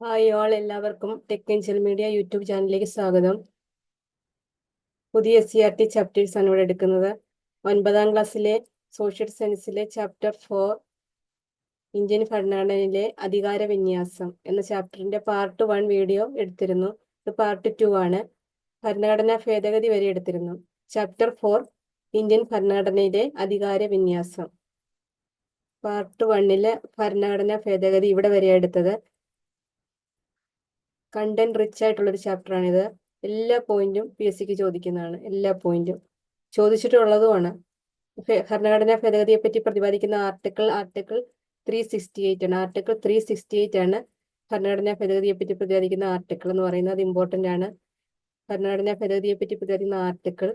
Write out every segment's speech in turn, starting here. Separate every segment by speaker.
Speaker 1: Hi all എല്ലാവർക്കും tech Angel media YouTube ചാനലിലേക്ക് സ്വാഗതം. പുതിയ SCERT ചാപ്റ്റേഴ്സ് ആണ് ഇവിടെ എടുക്കുന്നത്. 9ാം ക്ലാസ്സിലെ സോഷ്യൽ സയൻസിലെ ചാപ്റ്റർ 4 ഇന്ത്യൻ ഭരണഘടനയിലെ അധികാര വിന്യാസം എന്ന ചാപ്റ്ററിന്റെ പാർട്ട് 1 വീഡിയോ എടുത്തിരുന്നു. ഇത് പാർട്ട് 2 ആണ്. ഭരണഘടനാ ഭേദഗതി വരെ എടുത്തിരുന്നു. ചാപ്റ്റർ 4 ഇന്ത്യൻ ഭരണഘടനയിലെ അധികാര വിന്യാസം പാർട്ട് 1 ഭരണഘടനാ ഭേദഗതി ഇവിടെ വരെ എടുത്തത്. കണ്ടന്റ് റിച്ച് ആയിട്ടുള്ള ഒരു ചാപ്റ്റർ ആണിത്. എല്ലാ പോയിന്റും PSCക്ക് ചോദിക്കുന്നതാണ്. എല്ലാ പോയിന്റും ചോദിച്ചിട്ടുള്ളതുമാണ്. ഭരണഘടനാ ഭേദഗതിയെ പറ്റി പ്രതിപാദിക്കുന്ന ആർട്ടിക്കിൾ 368 ആണ്. ആർട്ടിക്കിൾ 368 ആണ് ഭരണഘടനാ ഭേദഗതിയെ പറ്റി പ്രതിപാദിക്കുന്ന ആർട്ടിക്കിൾ എന്ന് പറയുന്നത്. അത് ഇമ്പോർട്ടന്റ് ആണ്. ഭരണഘടനാ ഭേദഗതിയെ പറ്റി പ്രതിപാദിക്കുന്ന ആർട്ടിക്കിൾ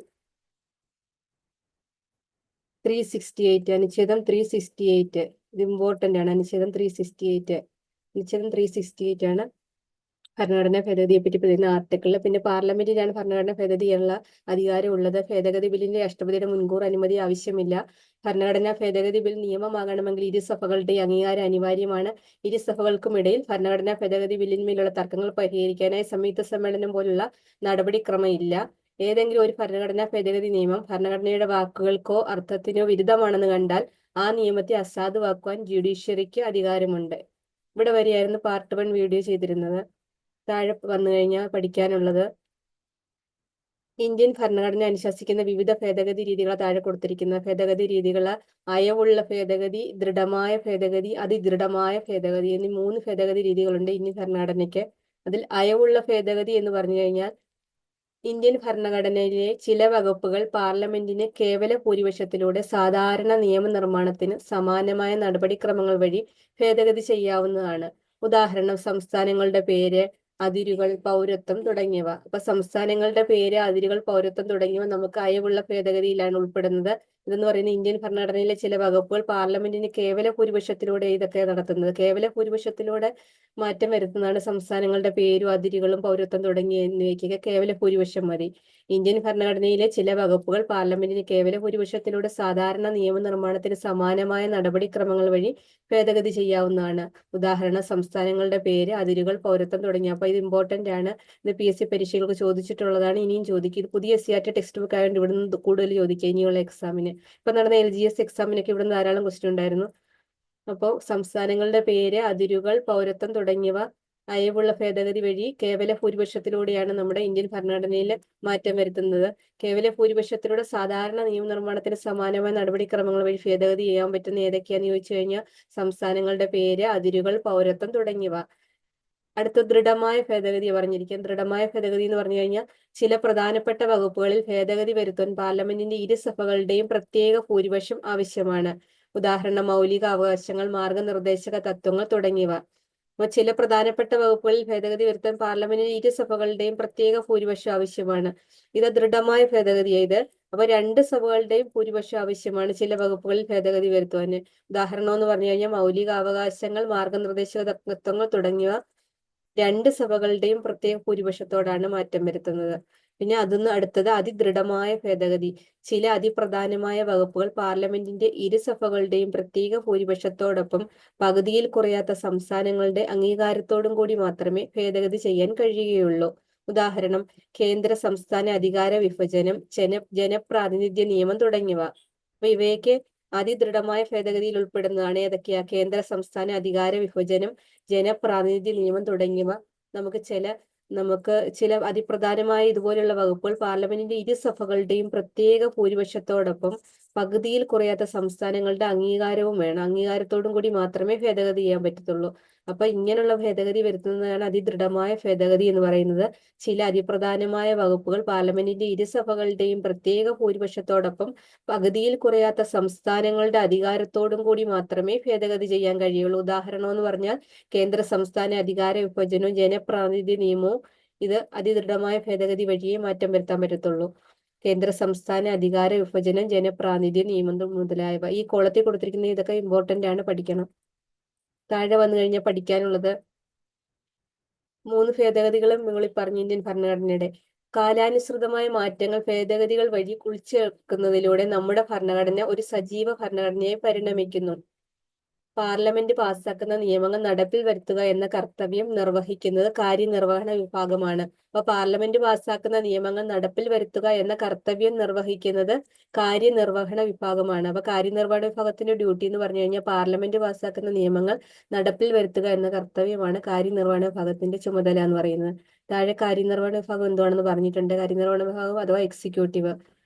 Speaker 1: 368, അനുച്ഛേദം 368. ഇത് ഇമ്പോർട്ടന്റ് ആണ്. അനുച്ഛേദം 368 ആണ് ഭരണഘടനാ ഭേദഗതിയെ പറ്റി പറയുന്ന ആർട്ടിക്കിൾ. പിന്നെ പാർലമെന്റിനാണ് ഭരണഘടനാ ഭേദഗതിയുള്ള അധികാരമുള്ളത്. ഭേദഗതി ബില്ലിന്റെ രാഷ്ട്രപതിയുടെ മുൻകൂർ അനുമതി ആവശ്യമില്ല. ഭരണഘടനാ ഭേദഗതി ബിൽ നിയമമാകണമെങ്കിൽ ഇരുസഭകളുടെ അംഗീകാരം അനിവാര്യമാണ്. ഇരുസഭകൾക്കുമിടയിൽ ഭരണഘടനാ ഭേദഗതി ബില്ലിന്മേലുള്ള തർക്കങ്ങൾ പരിഹരിക്കാനായി സംയുക്ത സമ്മേളനം പോലുള്ള നടപടിക്രമം ഇല്ല. ഏതെങ്കിലും ഒരു ഭരണഘടനാ ഭേദഗതി നിയമം ഭരണഘടനയുടെ വാക്കുകൾക്കോ അർത്ഥത്തിനോ വിരുദ്ധമാണെന്ന് കണ്ടാൽ ആ നിയമത്തെ അസാധുവാക്കുവാൻ ജുഡീഷ്യറിക്ക് അധികാരമുണ്ട്. ഇവിടെ വരെയായിരുന്നു പാർട്ട് 1 വീഡിയോ ചെയ്തിരുന്നത്. താഴെ വന്നു കഴിഞ്ഞാൽ പഠിക്കാനുള്ളത് ഇന്ത്യൻ ഭരണഘടന അനുശാസിക്കുന്ന വിവിധ ഭേദഗതി രീതികൾ താഴെ കൊടുത്തിരിക്കുന്ന ഭേദഗതി രീതികൾ: അയവുള്ള ഭേദഗതി, ദൃഢമായ ഭേദഗതി, അതിദൃഢമായ ഭേദഗതി എന്നീ 3 ഭേദഗതി രീതികളുണ്ട് ഇന്ത്യൻ ഭരണഘടനയ്ക്ക്. അതിൽ അയവുള്ള ഭേദഗതി എന്ന് പറഞ്ഞു കഴിഞ്ഞാൽ ഇന്ത്യൻ ഭരണഘടനയിലെ ചില വകുപ്പുകൾ പാർലമെന്റിന് കേവല ഭൂരിപക്ഷത്തിലൂടെ സാധാരണ നിയമനിർമ്മാണത്തിന് സമാനമായ നടപടിക്രമങ്ങൾ വഴി ഭേദഗതി ചെയ്യാവുന്നതാണ്. ഉദാഹരണം സംസ്ഥാനങ്ങളുടെ പേര്, അതിരുകൾ, പൗരത്വം തുടങ്ങിയവ. അപ്പൊ സംസ്ഥാനങ്ങളുടെ പേര്, അതിരുകൾ, പൗരത്വം തുടങ്ങിയവ നമുക്ക് അയവുള്ള ഭേദഗതിയിലാണ് ഉൾപ്പെടുന്നത്. ഇതെന്ന് പറയുന്നത് ഇന്ത്യൻ ഭരണഘടനയിലെ ചില വകുപ്പുകൾ പാർലമെന്റിന് കേവല ഭൂരിപക്ഷത്തിലൂടെ ഇതൊക്കെ നടത്തുന്നത്. കേവല ഭൂരിപക്ഷത്തിലൂടെ മാറ്റം വരുത്തുന്നതാണ്. സംസ്ഥാനങ്ങളുടെ പേരും അതിരുകളും പൗരത്വം തുടങ്ങിയവയ്ക്കൊക്കെ കേവല ഭൂരിപക്ഷം മതി. ഇന്ത്യൻ ഭരണഘടനയിലെ ചില വകുപ്പുകൾ പാർലമെന്റിന് കേവല ഭൂരിപക്ഷത്തിലൂടെ സാധാരണ നിയമനിർമ്മാണത്തിന് സമാനമായ നടപടിക്രമങ്ങൾ വഴി ഭേദഗതി ചെയ്യാവുന്നതാണ്. ഉദാഹരണം സംസ്ഥാനങ്ങളുടെ പേര്, അതിരുകൾ, പൗരത്വം തുടങ്ങിയ. അപ്പൊ ഇത് ഇമ്പോർട്ടന്റ് ആണ്. ഇത് PSC പരീക്ഷകൾക്ക് ചോദിച്ചിട്ടുള്ളതാണ്. ഇനിയും ചോദിക്കും. ഇത് പുതിയ SCERT ടെക്സ്റ്റ് ബുക്ക് ആയതുകൊണ്ട് ഇവിടുന്ന് കൂടുതൽ ചോദിക്കുക ഇനിയുള്ള എക്സാമിന്. ഇപ്പൊ നടന്ന LGS എക്സാമിനൊക്കെ ഇവിടുന്ന് ധാരാളം ക്വസ്റ്റ്യൻ ഉണ്ടായിരുന്നു. അപ്പോൾ സംസ്ഥാനങ്ങളുടെ പേര്, അതിരുകൾ, പൗരത്വം തുടങ്ങിയവ അയവുള്ള ഭേദഗതി വഴി കേവല ഭൂരിപക്ഷത്തിലൂടെയാണ് നമ്മുടെ ഇന്ത്യൻ ഭരണഘടനയിൽ മാറ്റം വരുത്തുന്നത്. കേവല ഭൂരിപക്ഷത്തിലൂടെ സാധാരണ നിയമനിർമ്മാണത്തിന് സമാനമായ നടപടിക്രമങ്ങൾ വഴി ഭേദഗതി ചെയ്യാൻ പറ്റുന്ന ഏതൊക്കെയാന്ന് ചോദിച്ചു കഴിഞ്ഞാൽ സംസ്ഥാനങ്ങളുടെ പേര്, അതിരുകൾ, പൗരത്വം തുടങ്ങിയവ. അടുത്ത ദൃഢമായ ഭേദഗതി പറഞ്ഞിരിക്കും. ദൃഢമായ ഭേദഗതി എന്ന് പറഞ്ഞു കഴിഞ്ഞാൽ ചില പ്രധാനപ്പെട്ട വകുപ്പുകളിൽ ഭേദഗതി വരുത്താൻ പാർലമെന്റിന്റെ ഇരുസഭകളുടെയും പ്രത്യേക ഭൂരിപക്ഷം ആവശ്യമാണ്. ഉദാഹരണം മൗലിക അവകാശങ്ങൾ, മാർഗനിർദ്ദേശക തത്വങ്ങൾ തുടങ്ങിയവ. അപ്പൊ ചില പ്രധാനപ്പെട്ട വകുപ്പുകളിൽ ഭേദഗതി വരുത്താൻ പാർലമെന്റിന്റെ ഇരുസഭകളുടെയും പ്രത്യേക ഭൂരിപക്ഷം ആവശ്യമാണ്. ഇത് ദൃഢമായ ഭേദഗതിയായത്. അപ്പൊ 2 സഭകളുടെയും ഭൂരിപക്ഷം ആവശ്യമാണ് ചില വകുപ്പുകളിൽ ഭേദഗതി വരുത്തുവാന്. ഉദാഹരണം എന്ന് പറഞ്ഞു കഴിഞ്ഞാൽ മൗലിക അവകാശങ്ങൾ, മാർഗനിർദ്ദേശക തത്വങ്ങൾ തുടങ്ങിയവ 2 സഭകളുടെയും പ്രത്യേക ഭൂരിപക്ഷത്തോടാണ് മാറ്റം വരുത്തുന്നത്. പിന്നെ അതൊന്ന് അടുത്തത് അതിദൃഢമായ ഭേദഗതി. ചില അതിപ്രധാനമായ വകുപ്പുകൾ പാർലമെന്റിന്റെ ഇരുസഭകളുടെയും പ്രത്യേക ഭൂരിപക്ഷത്തോടൊപ്പം പകുതിയിൽ കുറയാത്ത സംസ്ഥാനങ്ങളുടെ അംഗീകാരത്തോടും കൂടി മാത്രമേ ഭേദഗതി ചെയ്യാൻ കഴിയുകയുള്ളൂ. ഉദാഹരണം കേന്ദ്ര സംസ്ഥാന അധികാര വിഭജനം, ജനപ്രാതിനിധ്യ നിയമം തുടങ്ങിയവ. അപ്പൊ ഇവയൊക്കെ അതിദൃഢമായ ഭേദഗതിയിൽ ഉൾപ്പെടുന്നതാണ്. ഏതൊക്കെയാ? കേന്ദ്ര സംസ്ഥാന അധികാര വിഭജനം, ജനപ്രാതിനിധ്യ നിയമം തുടങ്ങിയവ. നമുക്ക് ചില അതിപ്രധാനമായ ഇതുപോലുള്ള വകുപ്പുകൾ പാർലമെന്റിന്റെ ഇരുസഭകളുടെയും പ്രത്യേക ഭൂരിപക്ഷത്തോടൊപ്പം പകുതിയിൽ കുറയാത്ത സംസ്ഥാനങ്ങളുടെ അംഗീകാരവും വേണം. അംഗീകാരത്തോടും കൂടി മാത്രമേ ഭേദഗതി ചെയ്യാൻ പറ്റത്തുള്ളൂ. അപ്പൊ ഇങ്ങനെയുള്ള ഭേദഗതി വരുത്തുന്നതാണ് അതിദൃഢമായ ഭേദഗതി എന്ന് പറയുന്നത്. ചില അതിപ്രധാനമായ വകുപ്പുകൾ പാർലമെന്റിന്റെ ഇരുസഭകളുടെയും പ്രത്യേക ഭൂരിപക്ഷത്തോടൊപ്പം പകുതിയിൽ കുറയാത്ത സംസ്ഥാനങ്ങളുടെ അധികാരത്തോടും കൂടി മാത്രമേ ഭേദഗതി ചെയ്യാൻ കഴിയുള്ളൂ. ഉദാഹരണം എന്ന് പറഞ്ഞാൽ കേന്ദ്ര സംസ്ഥാന അധികാര വിഭജനവും ജനപ്രാതിനിധ്യ നിയമവും. ഇത് അതിദൃഢമായ ഭേദഗതി വഴിയേ മാറ്റം വരുത്താൻ പറ്റത്തുള്ളൂ. കേന്ദ്ര സംസ്ഥാന അധികാര വിഭജനം, ജനപ്രാതിനിധ്യ നിയമം മുതലായവ. ഈ കോളത്തിൽ കൊടുത്തിരിക്കുന്ന ഇതൊക്കെ ഇമ്പോർട്ടന്റ് ആണ്, പഠിക്കണം. താഴെ വന്നു കഴിഞ്ഞാൽ പഠിക്കാനുള്ളത് 3 ഭേദഗതികളും മുകളിൽ പറഞ്ഞു. ഇന്ത്യൻ ഭരണഘടനയുടെ കാലാനുസൃതമായ മാറ്റങ്ങൾ ഭേദഗതികൾ വഴി കുറിച്ചേർക്കുന്നതിലൂടെ നമ്മുടെ ഭരണഘടന ഒരു സജീവ ഭരണഘടനയായി പരിണമിക്കുന്നു. പാർലമെന്റ് പാസ്സാക്കുന്ന നിയമങ്ങൾ നടപ്പിൽ വരുത്തുക എന്ന കർത്തവ്യം നിർവഹിക്കുന്നത് കാര്യനിർവഹണ വിഭാഗമാണ്. അപ്പൊ പാർലമെന്റ് പാസ്സാക്കുന്ന നിയമങ്ങൾ നടപ്പിൽ വരുത്തുക എന്ന കർത്തവ്യം നിർവഹിക്കുന്നത് കാര്യനിർവഹണ വിഭാഗമാണ്. അപ്പൊ കാര്യനിർവഹണ വിഭാഗത്തിന്റെ ഡ്യൂട്ടി എന്ന് പറഞ്ഞു കഴിഞ്ഞാൽ പാർലമെന്റ് പാസ്സാക്കുന്ന നിയമങ്ങൾ നടപ്പിൽ വരുത്തുക എന്ന കർത്തവ്യമാണ് കാര്യനിർവഹണ വിഭാഗത്തിന്റെ ചുമതല എന്ന് പറയുന്നത്. താഴെ കാര്യനിർവഹണ വിഭാഗം എന്താണെന്ന് പറഞ്ഞിട്ടുണ്ട്. കാര്യനിർവഹണ വിഭാഗം അഥവാ എക്സിക്യൂട്ടീവ്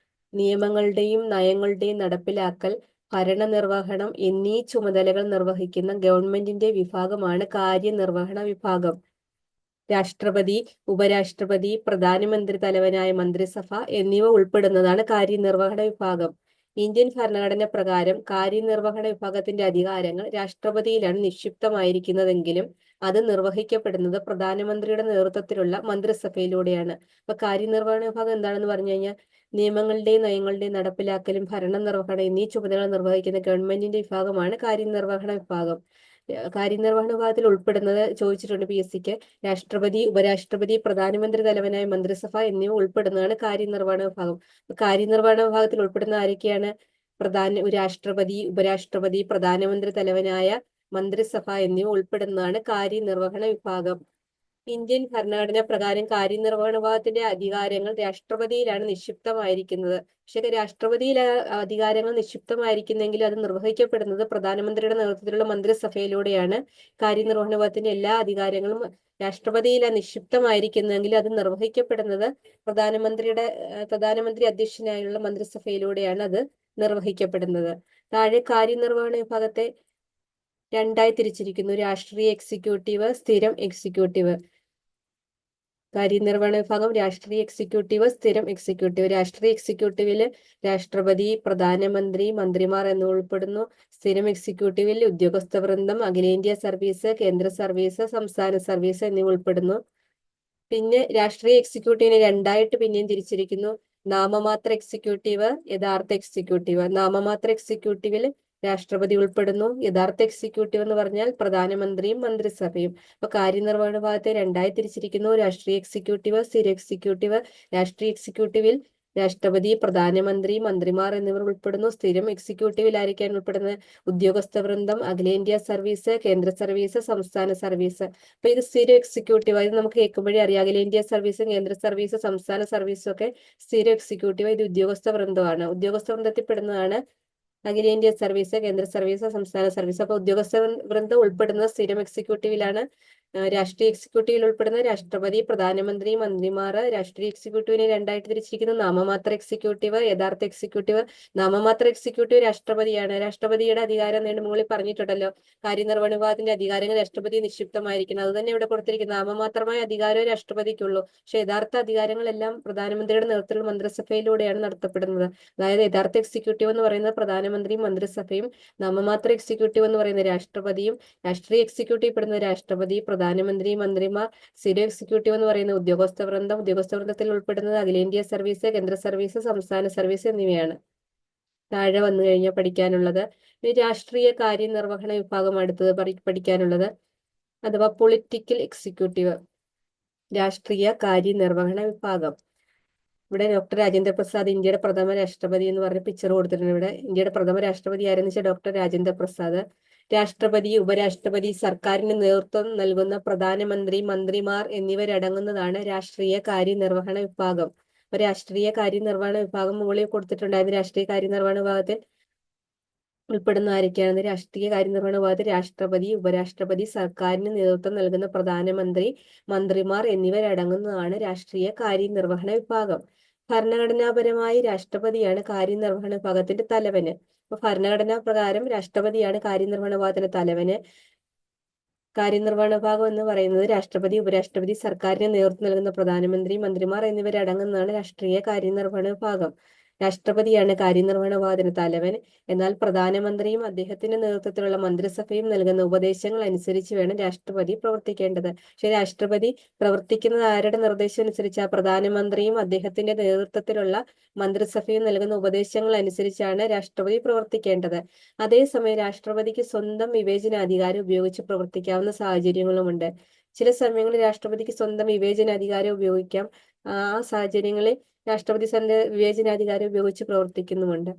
Speaker 1: നിയമങ്ങളുടെയും നയങ്ങളുടെയും നടപ്പിലാക്കൽ, ഭരണനിർവഹണം എന്നീ ചുമതലകൾ നിർവഹിക്കുന്ന ഗവൺമെന്റിന്റെ വിഭാഗമാണ് കാര്യനിർവഹണ വിഭാഗം. രാഷ്ട്രപതി, ഉപരാഷ്ട്രപതി, പ്രധാനമന്ത്രി തലവനായ മന്ത്രിസഭ എന്നിവ ഉൾപ്പെടുന്നതാണ് കാര്യനിർവഹണ വിഭാഗം. ഇന്ത്യൻ ഭരണഘടന പ്രകാരം കാര്യനിർവഹണ വിഭാഗത്തിന്റെ അധികാരങ്ങൾ രാഷ്ട്രപതിയിലാണ് നിക്ഷിപ്തമായിരിക്കുന്നതെങ്കിലും അത് നിർവഹിക്കപ്പെടുന്നത് പ്രധാനമന്ത്രിയുടെ നേതൃത്വത്തിലുള്ള മന്ത്രിസഭയിലൂടെയാണ്. അപ്പൊ കാര്യനിർവഹണ വിഭാഗം എന്താണെന്ന് പറഞ്ഞു കഴിഞ്ഞാൽ നിയമങ്ങളുടെയും നയങ്ങളുടെയും നടപ്പിലാക്കലും ഭരണനിർവഹണം എന്നീ ചുമതലകൾ നിർവഹിക്കുന്ന ഗവൺമെന്റിന്റെ വിഭാഗമാണ് കാര്യനിർവഹണ വിഭാഗം. കാര്യനിർവഹണ വിഭാഗത്തിൽ ഉൾപ്പെടുന്നത് ചോദിച്ചിട്ടുണ്ട് PSCക്ക്. രാഷ്ട്രപതി, ഉപരാഷ്ട്രപതി, പ്രധാനമന്ത്രി തലവനായ മന്ത്രിസഭ എന്നിവ ഉൾപ്പെടുന്നതാണ് കാര്യനിർവഹണ വിഭാഗം. കാര്യനിർവഹണ വിഭാഗത്തിൽ ഉൾപ്പെടുന്ന ആരൊക്കെയാണ്? രാഷ്ട്രപതി, ഉപരാഷ്ട്രപതി, പ്രധാനമന്ത്രി തലവനായ മന്ത്രിസഭ എന്നിവ ഉൾപ്പെടുന്നതാണ് കാര്യനിർവഹണ വിഭാഗം. ഇന്ത്യൻ ഭരണഘടന പ്രകാരം കാര്യനിർവഹണ വിഭാഗത്തിന്റെ അധികാരങ്ങൾ രാഷ്ട്രപതിയിലാണ് നിക്ഷിപ്തമായിരിക്കുന്നത്. പക്ഷേ രാഷ്ട്രപതിയിൽ അധികാരങ്ങൾ നിക്ഷിപ്തമായിരിക്കുന്നെങ്കിൽ അത് നിർവഹിക്കപ്പെടുന്നത് പ്രധാനമന്ത്രിയുടെ നേതൃത്വത്തിലുള്ള മന്ത്രിസഭയിലൂടെയാണ്. കാര്യനിർവഹണ വിഭാഗത്തിന്റെ എല്ലാ അധികാരങ്ങളും രാഷ്ട്രപതിയിലാണ് നിക്ഷിപ്തമായിരിക്കുന്നതെങ്കിൽ അത് നിർവഹിക്കപ്പെടുന്നത് പ്രധാനമന്ത്രി അധ്യക്ഷനായുള്ള മന്ത്രിസഭയിലൂടെയാണ് അത് നിർവഹിക്കപ്പെടുന്നത്. താഴെ കാര്യനിർവഹണ വിഭാഗത്തെ രണ്ടായി തിരിച്ചിരിക്കുന്നു. രാഷ്ട്രീയ എക്സിക്യൂട്ടീവ്, സ്ഥിരം എക്സിക്യൂട്ടീവ്. കാര്യനിർവഹണ വിഭാഗം രാഷ്ട്രീയ എക്സിക്യൂട്ടീവ്, സ്ഥിരം എക്സിക്യൂട്ടീവ്. രാഷ്ട്രീയ എക്സിക്യൂട്ടീവില് രാഷ്ട്രപതി, പ്രധാനമന്ത്രി, മന്ത്രിമാർ എന്നിവ ഉൾപ്പെടുന്നു. സ്ഥിരം എക്സിക്യൂട്ടീവിൽ ഉദ്യോഗസ്ഥ വൃന്ദം, അഖിലേന്ത്യാ സർവീസ്, കേന്ദ്ര സർവീസ്, സംസ്ഥാന സർവീസ് എന്നിവ ഉൾപ്പെടുന്നു. പിന്നെ രാഷ്ട്രീയ എക്സിക്യൂട്ടീവിനെ രണ്ടായിട്ട് പിന്നെയും തിരിച്ചിരിക്കുന്നു. നാമമാത്ര എക്സിക്യൂട്ടീവ്, യഥാർത്ഥ എക്സിക്യൂട്ടീവ്. നാമമാത്ര എക്സിക്യൂട്ടീവിൽ രാഷ്ട്രപതി ഉൾപ്പെടുന്നു. യഥാർത്ഥ എക്സിക്യൂട്ടീവ് എന്ന് പറഞ്ഞാൽ പ്രധാനമന്ത്രിയും മന്ത്രിസഭയും. അപ്പൊ കാര്യനിർവഹണ വിഭാഗത്തെ രണ്ടായി തിരിച്ചിരിക്കുന്നു. രാഷ്ട്രീയ എക്സിക്യൂട്ടീവ്, സ്ഥിര എക്സിക്യൂട്ടീവ്. രാഷ്ട്രീയ എക്സിക്യൂട്ടീവിൽ രാഷ്ട്രപതി, പ്രധാനമന്ത്രി, മന്ത്രിമാർ എന്നിവർ ഉൾപ്പെടുന്നു. സ്ഥിരം എക്സിക്യൂട്ടീവിൽ ആരൊക്കെയാണ് ഉൾപ്പെടുന്നത്? ഉദ്യോഗസ്ഥ വൃന്ദം, അഖിലേന്ത്യാ സർവീസ്, കേന്ദ്ര സർവീസ്, സംസ്ഥാന സർവീസ്. അപ്പൊ ഇത് സ്ഥിരം എക്സിക്യൂട്ടീവ്. ഇത് നമുക്ക് കേൾക്കുമ്പോഴേ അറിയാം. അഖിലേന്ത്യാ സർവീസും കേന്ദ്ര സർവീസ്, സംസ്ഥാന സർവീസും ഒക്കെ സ്ഥിരം എക്സിക്യൂട്ടീവ്. ഇത് ഉദ്യോഗസ്ഥ വൃന്ദമാണ്. ഉദ്യോഗസ്ഥ വൃന്ദത്തിൽ പെടുന്നതാണ് അഖിലേന്ത്യാ സർവീസ്, കേന്ദ്ര സർവീസ്, സംസ്ഥാന സർവീസ്. അപ്പൊ ഉദ്യോഗസ്ഥ വൃന്ദം ഉൾപ്പെടുന്നത് സ്ഥിരം എക്സിക്യൂട്ടീവിലാണ്. രാഷ്ട്രീയ എക്സിക്യൂട്ടീവിൽ ഉൾപ്പെടുന്ന രാഷ്ട്രപതി, പ്രധാനമന്ത്രി, മന്ത്രിമാർ. രാഷ്ട്രീയ എക്സിക്യൂട്ടീവിനെ രണ്ടായിട്ട് തിരിച്ചിരിക്കുന്നു. നാമമാത്ര എക്സിക്യൂട്ടീവ്, യഥാർത്ഥ എക്സിക്യൂട്ടീവ്. നാമമാത്ര എക്സിക്യൂട്ടീവ് രാഷ്ട്രപതിയാണ്. രാഷ്ട്രപതിയുടെ അധികാരം നേടും മുകളിൽ പറഞ്ഞിട്ടുണ്ടല്ലോ. കാര്യനിർവഹണ വിഭാഗത്തിന്റെ അധികാരങ്ങൾ രാഷ്ട്രപതി നിക്ഷിപ്തമായിരിക്കണം. അത് തന്നെ ഇവിടെ കൊടുത്തിരിക്കുന്നത്. നാമമാത്രമായ അധികാരമേ രാഷ്ട്രപതിക്കുള്ളൂ. പക്ഷെ യഥാർത്ഥ അധികാരങ്ങളെല്ലാം പ്രധാനമന്ത്രിയുടെ നേതൃത്വത്തിലുള്ള മന്ത്രിസഭയിലൂടെയാണ് നടത്തപ്പെടുന്നത്. അതായത് യഥാർത്ഥ എക്സിക്യൂട്ടീവ് എന്ന് പറയുന്നത് പ്രധാനമന്ത്രിയും മന്ത്രിസഭയും, നാമമാത്ര എക്സിക്യൂട്ടീവ് എന്ന് പറയുന്നത് രാഷ്ട്രപതിയും, രാഷ്ട്രീയ എക്സിക്യൂട്ടീവ് പെടുന്നത് രാഷ്ട്രപതി, പ്രധാനമന്ത്രി, മന്ത്രിമാർ. സ്ഥിരം എക്സിക്യൂട്ടീവ് എന്ന് പറയുന്നത് ഉദ്യോഗസ്ഥ വൃന്ദം. ഉദ്യോഗസ്ഥ വൃന്ദത്തിൽ ഉൾപ്പെടുന്നത് അഖിലേന്ത്യാ സർവീസ്, കേന്ദ്ര സർവീസ്, സംസ്ഥാന സർവീസ് എന്നിവയാണ്. താഴെ വന്നു കഴിഞ്ഞാൽ പഠിക്കാനുള്ളത് രാഷ്ട്രീയ കാര്യനിർവഹണ വിഭാഗം. അടുത്തത് പഠിക്കാനുള്ളത് അഥവാ പൊളിറ്റിക്കൽ എക്സിക്യൂട്ടീവ്, രാഷ്ട്രീയ കാര്യനിർവഹണ വിഭാഗം. ഇവിടെ ഡോക്ടർ രാജേന്ദ്ര പ്രസാദ് ഇന്ത്യയുടെ പ്രഥമ രാഷ്ട്രപതി എന്ന് പറഞ്ഞ പിക്ചർ കൊടുത്തിട്ടുണ്ട്. ഇവിടെ ഇന്ത്യയുടെ പ്രഥമ രാഷ്ട്രപതി ആരെന്ന് വെച്ചാൽ ഡോക്ടർ രാജേന്ദ്ര പ്രസാദ്. രാഷ്ട്രപതി, ഉപരാഷ്ട്രപതി, സർക്കാരിന് നേതൃത്വം നൽകുന്ന പ്രധാനമന്ത്രി, മന്ത്രിമാർ എന്നിവരടങ്ങുന്നതാണ് രാഷ്ട്രീയ കാര്യനിർവഹണ വിഭാഗം. അപ്പൊ രാഷ്ട്രീയ കാര്യനിർവഹണ വിഭാഗം മുകളിൽ കൊടുത്തിട്ടുണ്ടായിരുന്നു. രാഷ്ട്രീയ കാര്യനിർവഹണ വിഭാഗത്തിൽ ഉൾപ്പെടുന്ന ആരൊക്കെയാണ്? രാഷ്ട്രീയ കാര്യനിർവഹണ വിഭാഗത്തിൽ രാഷ്ട്രപതി, ഉപരാഷ്ട്രപതി, സർക്കാരിന് നേതൃത്വം നൽകുന്ന പ്രധാനമന്ത്രി, മന്ത്രിമാർ എന്നിവരടങ്ങുന്നതാണ് രാഷ്ട്രീയ കാര്യനിർവഹണ വിഭാഗം. ഭരണഘടനാപരമായി രാഷ്ട്രപതിയാണ് കാര്യനിർവഹണ വിഭാഗത്തിന്റെ തലവന്. അപ്പൊ ഭരണഘടനാ പ്രകാരം രാഷ്ട്രപതിയാണ് കാര്യനിർവഹണ വിഭാഗത്തിന്റെ തലവന്. കാര്യനിർവഹണ വിഭാഗം എന്ന് പറയുന്നത് രാഷ്ട്രപതി, ഉപരാഷ്ട്രപതി, സർക്കാരിന് നേതൃത്വം നൽകുന്ന പ്രധാനമന്ത്രി, മന്ത്രിമാർ എന്നിവരടങ്ങുന്നതാണ് രാഷ്ട്രീയ കാര്യനിർവഹണ വിഭാഗം. രാഷ്ട്രപതിയാണ് കാര്യനിർവഹണ വിഭാഗത്തിന് തലവൻ. എന്നാൽ പ്രധാനമന്ത്രിയും അദ്ദേഹത്തിന്റെ നേതൃത്വത്തിലുള്ള മന്ത്രിസഭയും നൽകുന്ന ഉപദേശങ്ങൾ അനുസരിച്ച് വേണം രാഷ്ട്രപതി പ്രവർത്തിക്കേണ്ടത്. പക്ഷെ രാഷ്ട്രപതി പ്രവർത്തിക്കുന്നത് ആരുടെ നിർദ്ദേശം അനുസരിച്ചാ? പ്രധാനമന്ത്രിയും അദ്ദേഹത്തിന്റെ നേതൃത്വത്തിലുള്ള മന്ത്രിസഭയും നൽകുന്ന ഉപദേശങ്ങൾ അനുസരിച്ചാണ് രാഷ്ട്രപതി പ്രവർത്തിക്കേണ്ടത്. അതേസമയം രാഷ്ട്രപതിക്ക് സ്വന്തം വിവേചനാധികാരം ഉപയോഗിച്ച് പ്രവർത്തിക്കാവുന്ന സാഹചര്യങ്ങളുമുണ്ട്. ചില സമയങ്ങളിൽ രാഷ്ട്രപതിക്ക് സ്വന്തം വിവേചനാധികാരം ഉപയോഗിക്കാം. ആ സാഹചര്യങ്ങളിൽ രാഷ്ട്രപതി തന്റെ വിവേചനാധികാരം ഉപയോഗിച്ച് പ്രവർത്തിക്കുന്നുമുണ്ട്.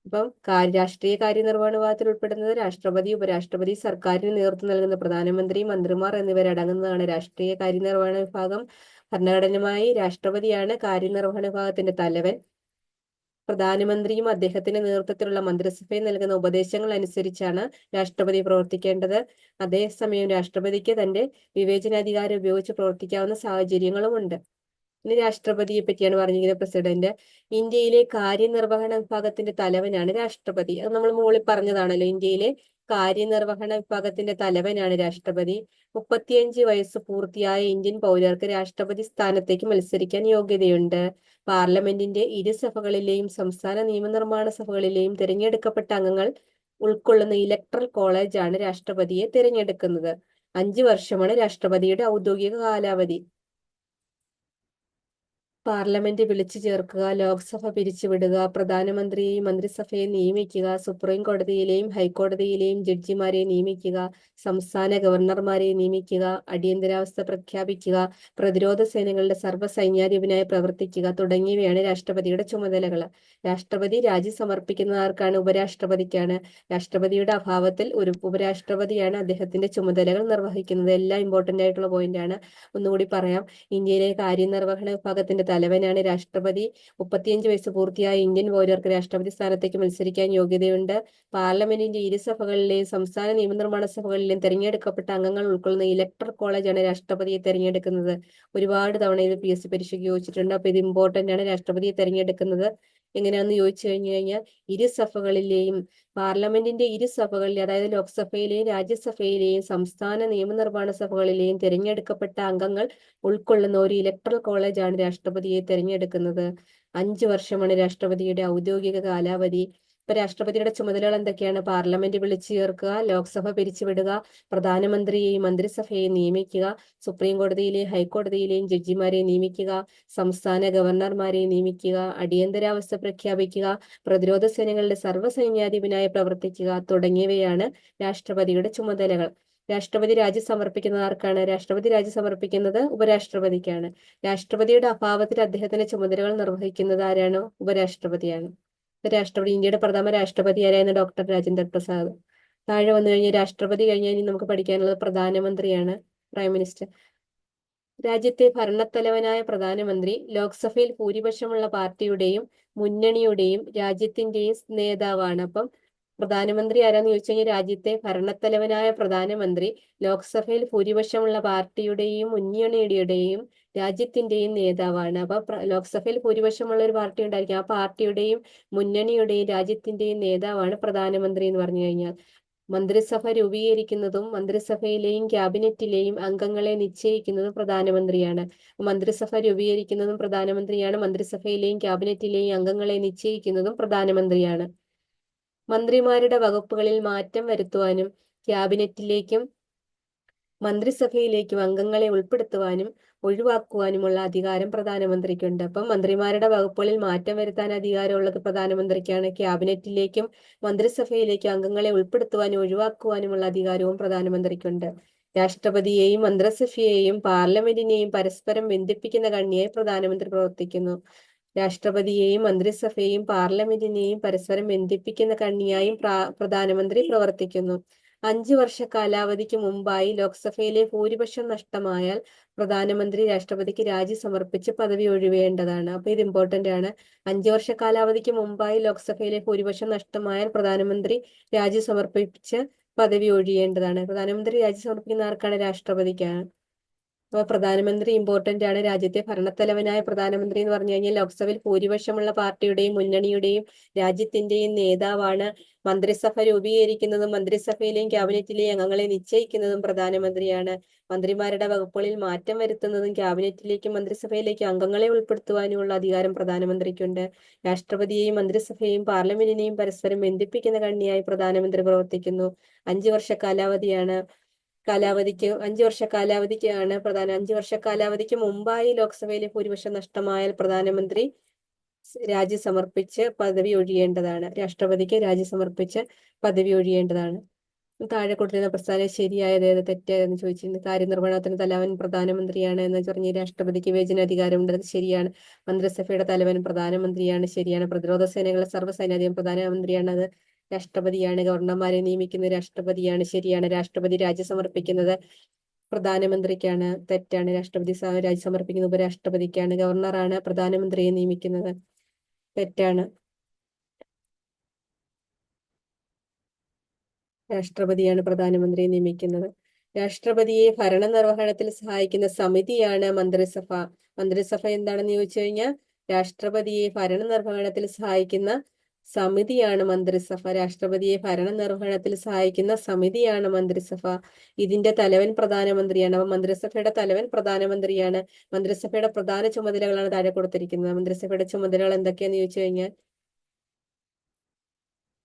Speaker 1: അപ്പം രാഷ്ട്രീയ കാര്യനിർവഹണ വിഭാഗത്തിൽ ഉൾപ്പെടുന്നത് രാഷ്ട്രപതി, ഉപരാഷ്ട്രപതി, സർക്കാരിന് നേതൃത്വം നൽകുന്ന പ്രധാനമന്ത്രി, മന്ത്രിമാർ എന്നിവരടങ്ങുന്നതാണ് രാഷ്ട്രീയ കാര്യനിർവഹണ വിഭാഗം. ഭരണഘടനയുമായി രാഷ്ട്രപതിയാണ് കാര്യനിർവഹണ വിഭാഗത്തിന്റെ തലവൻ. പ്രധാനമന്ത്രിയും അദ്ദേഹത്തിന്റെ നേതൃത്വത്തിലുള്ള മന്ത്രിസഭയും നൽകുന്ന ഉപദേശങ്ങൾ അനുസരിച്ചാണ് രാഷ്ട്രപതി പ്രവർത്തിക്കേണ്ടത്. അതേസമയം രാഷ്ട്രപതിക്ക് തന്റെ വിവേചനാധികാരം ഉപയോഗിച്ച് പ്രവർത്തിക്കാവുന്ന സാഹചര്യങ്ങളുമുണ്ട്. ഇനി രാഷ്ട്രപതിയെ പറ്റിയാണ് പറഞ്ഞിരിക്കുന്നത്. പ്രസിഡന്റ് ഇന്ത്യയിലെ കാര്യനിർവഹണ വിഭാഗത്തിന്റെ തലവനാണ് രാഷ്ട്രപതി. അത് നമ്മൾ മുകളിൽ പറഞ്ഞതാണല്ലോ. ഇന്ത്യയിലെ കാര്യനിർവഹണ വിഭാഗത്തിന്റെ തലവനാണ് രാഷ്ട്രപതി. 35 വയസ്സ് പൂർത്തിയായ ഇന്ത്യൻ പൗരർക്ക് രാഷ്ട്രപതി സ്ഥാനത്തേക്ക് മത്സരിക്കാൻ യോഗ്യതയുണ്ട്. പാർലമെന്റിന്റെ ഇരുസഭകളിലെയും സംസ്ഥാന നിയമനിർമ്മാണ സഭകളിലെയും തിരഞ്ഞെടുക്കപ്പെട്ട അംഗങ്ങൾ ഉൾക്കൊള്ളുന്ന ഇലക്ട്രൽ കോളേജാണ് രാഷ്ട്രപതിയെ തിരഞ്ഞെടുക്കുന്നത്. 5 വർഷമാണ് രാഷ്ട്രപതിയുടെ ഔദ്യോഗിക കാലാവധി. പാർലമെന്റ് വിളിച്ചു ചേർക്കുക, ലോക്സഭ പിരിച്ചുവിടുക, പ്രധാനമന്ത്രിയെയും മന്ത്രിസഭയെ നിയമിക്കുക, സുപ്രീം കോടതിയിലെയും ഹൈക്കോടതിയിലെയും ജഡ്ജിമാരെ നിയമിക്കുക, സംസ്ഥാന ഗവർണർമാരെ നിയമിക്കുക, അടിയന്തരാവസ്ഥ പ്രഖ്യാപിക്കുക, പ്രതിരോധ സേനകളുടെ സർവ്വസൈന്യാധിപനായി പ്രവർത്തിക്കുക തുടങ്ങിയവയാണ് രാഷ്ട്രപതിയുടെ ചുമതലകൾ. രാഷ്ട്രപതി രാജി സമർപ്പിക്കുന്ന ആർക്കാണ്? ഉപരാഷ്ട്രപതിക്കാണ്. രാഷ്ട്രപതിയുടെ അഭാവത്തിൽ ഒരു ഉപരാഷ്ട്രപതിയാണ് അദ്ദേഹത്തിന്റെ ചുമതലകൾ നിർവഹിക്കുന്നത്. എല്ലാം ഇമ്പോർട്ടന്റ് ആയിട്ടുള്ള പോയിന്റ് ആണ്. ഒന്നുകൂടി പറയാം. ഇന്ത്യയിലെ കാര്യനിർവഹണ വിഭാഗത്തിന്റെ തലവനാണ് രാഷ്ട്രപതി. 35 വയസ്സ് പൂർത്തിയായ ഇന്ത്യൻ പൗരർക്ക് രാഷ്ട്രപതി സ്ഥാനത്തേക്ക് മത്സരിക്കാൻ യോഗ്യതയുണ്ട്. പാർലമെന്റിന്റെ ഇരുസഭകളിലെയും സംസ്ഥാന നിയമനിർമ്മാണ സഭകളിലെയും തെരഞ്ഞെടുക്കപ്പെട്ട അംഗങ്ങൾ ഉൾക്കൊള്ളുന്ന ഇലക്ടറൽ കോളേജാണ് രാഷ്ട്രപതിയെ തെരഞ്ഞെടുക്കുന്നത്. ഒരുപാട് തവണ ഇത് PSC പരീക്ഷയ്ക്ക് ചോദിച്ചിട്ടുണ്ട്. അപ്പൊ ഇത് ഇമ്പോർട്ടന്റ് ആണ്. രാഷ്ട്രപതിയെ തെരഞ്ഞെടുക്കുന്നത് എങ്ങനെയാണെന്ന് ചോദിച്ചു കഴിഞ്ഞാൽ ഇരുസഭകളിലെയും പാർലമെന്റിന്റെ ഇരുസഭകളിലെ, അതായത് ലോക്സഭയിലെയും രാജ്യസഭയിലെയും സംസ്ഥാന നിയമനിർമ്മാണ സഭകളിലെയും തിരഞ്ഞെടുക്കപ്പെട്ട അംഗങ്ങൾ ഉൾക്കൊള്ളുന്ന ഒരു ഇലക്ട്രൽ കോളേജാണ് രാഷ്ട്രപതിയെ തിരഞ്ഞെടുക്കുന്നത്. 5 വർഷമാണ് രാഷ്ട്രപതിയുടെ ഔദ്യോഗിക കാലാവധി. ഇപ്പൊ രാഷ്ട്രപതിയുടെ ചുമതലകൾ എന്തൊക്കെയാണ്? പാർലമെന്റ് വിളിച്ചു ചേർക്കുക, ലോക്സഭ പിരിച്ചുവിടുക, പ്രധാനമന്ത്രിയെയും മന്ത്രിസഭയെയും നിയമിക്കുക, സുപ്രീം കോടതിയിലെയും ഹൈക്കോടതിയിലെയും ജഡ്ജിമാരെ നിയമിക്കുക, സംസ്ഥാന ഗവർണർമാരെ നിയമിക്കുക, അടിയന്തരാവസ്ഥ പ്രഖ്യാപിക്കുക, പ്രതിരോധ സേനകളുടെ സർവ്വസൈന്യാധിപനായി പ്രവർത്തിക്കുക തുടങ്ങിയവയാണ് രാഷ്ട്രപതിയുടെ ചുമതലകൾ. രാഷ്ട്രപതി രാജി സമർപ്പിക്കുന്നത് ആർക്കാണ്? രാഷ്ട്രപതി രാജി സമർപ്പിക്കുന്നത് ഉപരാഷ്ട്രപതിക്കാണ്. രാഷ്ട്രപതിയുടെ അഭാവത്തിൽ അദ്ദേഹത്തിന്റെ ചുമതലകൾ നിർവഹിക്കുന്നത് ആരാണ്? ഉപരാഷ്ട്രപതിയാണ്. രാഷ്ട്രപതി, ഇന്ത്യയുടെ പ്രഥമ രാഷ്ട്രപതി ആരായിരുന്നു? ഡോക്ടർ രാജേന്ദ്ര പ്രസാദ്. താഴെ വന്നു കഴിഞ്ഞാൽ രാഷ്ട്രപതി കഴിഞ്ഞാൽ ഇനി നമുക്ക് പഠിക്കാനുള്ളത് പ്രധാനമന്ത്രിയാണ്, പ്രൈം മിനിസ്റ്റർ. രാജ്യത്തെ ഭരണത്തലവനായ പ്രധാനമന്ത്രി ലോക്സഭയിൽ ഭൂരിപക്ഷമുള്ള പാർട്ടിയുടെയും മുന്നണിയുടെയും രാജ്യത്തിന്റെയും നേതാവാണ്. അപ്പം പ്രധാനമന്ത്രി ആരാന്ന് ചോദിച്ചു കഴിഞ്ഞാൽ രാജ്യത്തെ ഭരണത്തലവനായ പ്രധാനമന്ത്രി ലോക്സഭയിൽ ഭൂരിപക്ഷമുള്ള പാർട്ടിയുടെയും മുന്നണിയുടെയും രാജ്യത്തിന്റെയും നേതാവാണ്. അപ്പൊ ലോക്സഭയിൽ ഭൂരിപക്ഷമുള്ള ഒരു പാർട്ടി ഉണ്ടായിരിക്കും. ആ പാർട്ടിയുടെയും മുന്നണിയുടെയും രാജ്യത്തിന്റെയും നേതാവാണ് പ്രധാനമന്ത്രി എന്ന് പറഞ്ഞു കഴിഞ്ഞാൽ. മന്ത്രിസഭ രൂപീകരിക്കുന്നതും മന്ത്രിസഭയിലെയും ക്യാബിനറ്റിലെയും അംഗങ്ങളെ നിശ്ചയിക്കുന്നതും പ്രധാനമന്ത്രിയാണ്. മന്ത്രിസഭ രൂപീകരിക്കുന്നതും പ്രധാനമന്ത്രിയാണ്. മന്ത്രിസഭയിലെയും ക്യാബിനറ്റിലെയും അംഗങ്ങളെ നിശ്ചയിക്കുന്നതും പ്രധാനമന്ത്രിയാണ്. മന്ത്രിമാരുടെ വകുപ്പുകളിൽ മാറ്റം വരുത്തുവാനും ക്യാബിനറ്റിലേക്കും മന്ത്രിസഭയിലേക്കും അംഗങ്ങളെ ഉൾപ്പെടുത്തുവാനും ഒഴിവാക്കുവാനുമുള്ള അധികാരം പ്രധാനമന്ത്രിക്കുണ്ട്. അപ്പം മന്ത്രിമാരുടെ വകുപ്പുകളിൽ മാറ്റം വരുത്താൻ അധികാരമുള്ളത് പ്രധാനമന്ത്രിക്കാണ്. ക്യാബിനറ്റിലേക്കും മന്ത്രിസഭയിലേക്കും അംഗങ്ങളെ ഉൾപ്പെടുത്തുവാനും ഒഴിവാക്കുവാനുമുള്ള അധികാരവും പ്രധാനമന്ത്രിക്കുണ്ട്. രാഷ്ട്രപതിയെയും മന്ത്രിസഭയെയും പാർലമെന്റിനെയും പരസ്പരം ബന്ധിപ്പിക്കുന്ന കണ്ണിയായി പ്രധാനമന്ത്രി പ്രവർത്തിക്കുന്നു. രാഷ്ട്രപതിയെയും മന്ത്രിസഭയെയും പാർലമെന്റിനെയും പരസ്പരം ബന്ധിപ്പിക്കുന്ന കണ്ണിയായും പ്രധാനമന്ത്രി പ്രവർത്തിക്കുന്നു. 5 വർഷ കാലാവധിക്ക് മുമ്പായി ലോക്സഭയിലെ ഭൂരിപക്ഷം നഷ്ടമായാൽ പ്രധാനമന്ത്രി രാഷ്ട്രപതിക്ക് രാജി സമർപ്പിച്ച് പദവി ഒഴിവേണ്ടതാണ്. അപ്പൊ ഇത് ഇമ്പോർട്ടന്റ് ആണ്. 5 വർഷ കാലാവധിക്ക് മുമ്പായി ലോക്സഭയിലെ ഭൂരിപക്ഷം നഷ്ടമായാൽ പ്രധാനമന്ത്രി രാജി സമർപ്പിച്ച് പദവി ഒഴിയേണ്ടതാണ്. പ്രധാനമന്ത്രി രാജി സമർപ്പിക്കുന്ന ആർക്കാണ്? രാഷ്ട്രപതിക്കാണ്. അപ്പൊ പ്രധാനമന്ത്രി ഇമ്പോർട്ടന്റ് ആണ്. രാജ്യത്തെ ഭരണത്തലവനായ പ്രധാനമന്ത്രി എന്ന് പറഞ്ഞു കഴിഞ്ഞാൽ ലോക്സഭയിൽ ഭൂരിപക്ഷമുള്ള പാർട്ടിയുടെയും മുന്നണിയുടെയും രാജ്യത്തിന്റെയും നേതാവാണ്. മന്ത്രിസഭ രൂപീകരിക്കുന്നതും മന്ത്രിസഭയിലെയും ക്യാബിനറ്റിലെയും അംഗങ്ങളെ നിശ്ചയിക്കുന്നതും പ്രധാനമന്ത്രിയാണ്. മന്ത്രിമാരുടെ വകുപ്പുകളിൽ മാറ്റം വരുത്തുന്നതും ക്യാബിനറ്റിലേക്കും മന്ത്രിസഭയിലേക്കും അംഗങ്ങളെ ഉൾപ്പെടുത്തുവാനുമുള്ള അധികാരം പ്രധാനമന്ത്രിക്കുണ്ട്. രാഷ്ട്രപതിയെയും മന്ത്രിസഭയെയും പാർലമെന്റിനെയും പരസ്പരം ബന്ധിപ്പിക്കുന്ന കണ്ണിയായി പ്രധാനമന്ത്രി പ്രവർത്തിക്കുന്നു. 5 വർഷ കാലാവധിയാണ്. 5 വർഷ കാലാവധിക്കാണ് 5 വർഷ കാലാവധിക്ക് മുമ്പായി ലോക്സഭയിലെ ഭൂരിപക്ഷം നഷ്ടമായാൽ പ്രധാനമന്ത്രി രാജി സമർപ്പിച്ച് പദവി ഒഴിയേണ്ടതാണ്. രാഷ്ട്രപതിക്ക് രാജി സമർപ്പിച്ച് പദവി ഒഴിയേണ്ടതാണ്. താഴെ കൊടുത്തിരുന്ന പ്രസ്താവന ശരിയായത് ഏത് തെറ്റായെന്ന് ചോദിച്ചിരുന്നു. കാര്യനിർവഹണത്തിന് തലവൻ പ്രധാനമന്ത്രിയാണ് എന്ന് പറഞ്ഞ് രാഷ്ട്രപതിക്ക് വിവേചനാധികാരമുണ്ട്. അത് ശരിയാണ്. മന്ത്രിസഭയുടെ തലവൻ പ്രധാനമന്ത്രിയാണ്. ശരിയാണ്. പ്രതിരോധ സേനകളുടെ സർവ്വസൈന്യാധിപൻ പ്രധാനമന്ത്രിയാണ്. അത് രാഷ്ട്രപതിയാണ്. ഗവർണർമാരെ നിയമിക്കുന്നത് രാഷ്ട്രപതിയാണ്. ശരിയാണ്. രാഷ്ട്രപതി രാജി സമർപ്പിക്കുന്നത് പ്രധാനമന്ത്രിക്കാണ്. തെറ്റാണ്. രാഷ്ട്രപതി രാജി സമർപ്പിക്കുന്നത് ഉപരാഷ്ട്രപതിക്കാണ്. ഗവർണറാണ് പ്രധാനമന്ത്രിയെ നിയമിക്കുന്നത്. തെറ്റാണ്. രാഷ്ട്രപതിയാണ് പ്രധാനമന്ത്രിയെ നിയമിക്കുന്നത്. രാഷ്ട്രപതിയെ ഭരണനിർവഹണത്തിൽ സഹായിക്കുന്ന സമിതിയാണ് മന്ത്രിസഭ. മന്ത്രിസഭ എന്താണെന്ന് ചോദിച്ചു കഴിഞ്ഞാൽ രാഷ്ട്രപതിയെ ഭരണനിർവഹണത്തിൽ സഹായിക്കുന്ന സമിതിയാണ് മന്ത്രിസഭ. രാഷ്ട്രപതിയെ ഭരണനിർവഹണത്തിൽ സഹായിക്കുന്ന സമിതിയാണ് മന്ത്രിസഭ. ഇതിന്റെ തലവൻ പ്രധാനമന്ത്രിയാണ്. അപ്പൊ മന്ത്രിസഭയുടെ തലവൻ പ്രധാനമന്ത്രിയാണ്. മന്ത്രിസഭയുടെ പ്രധാന ചുമതലകളാണ് താഴെ കൊടുത്തിരിക്കുന്നത്. മന്ത്രിസഭയുടെ ചുമതലകൾ എന്തൊക്കെയാന്ന് ചോദിച്ചു കഴിഞ്ഞാൽ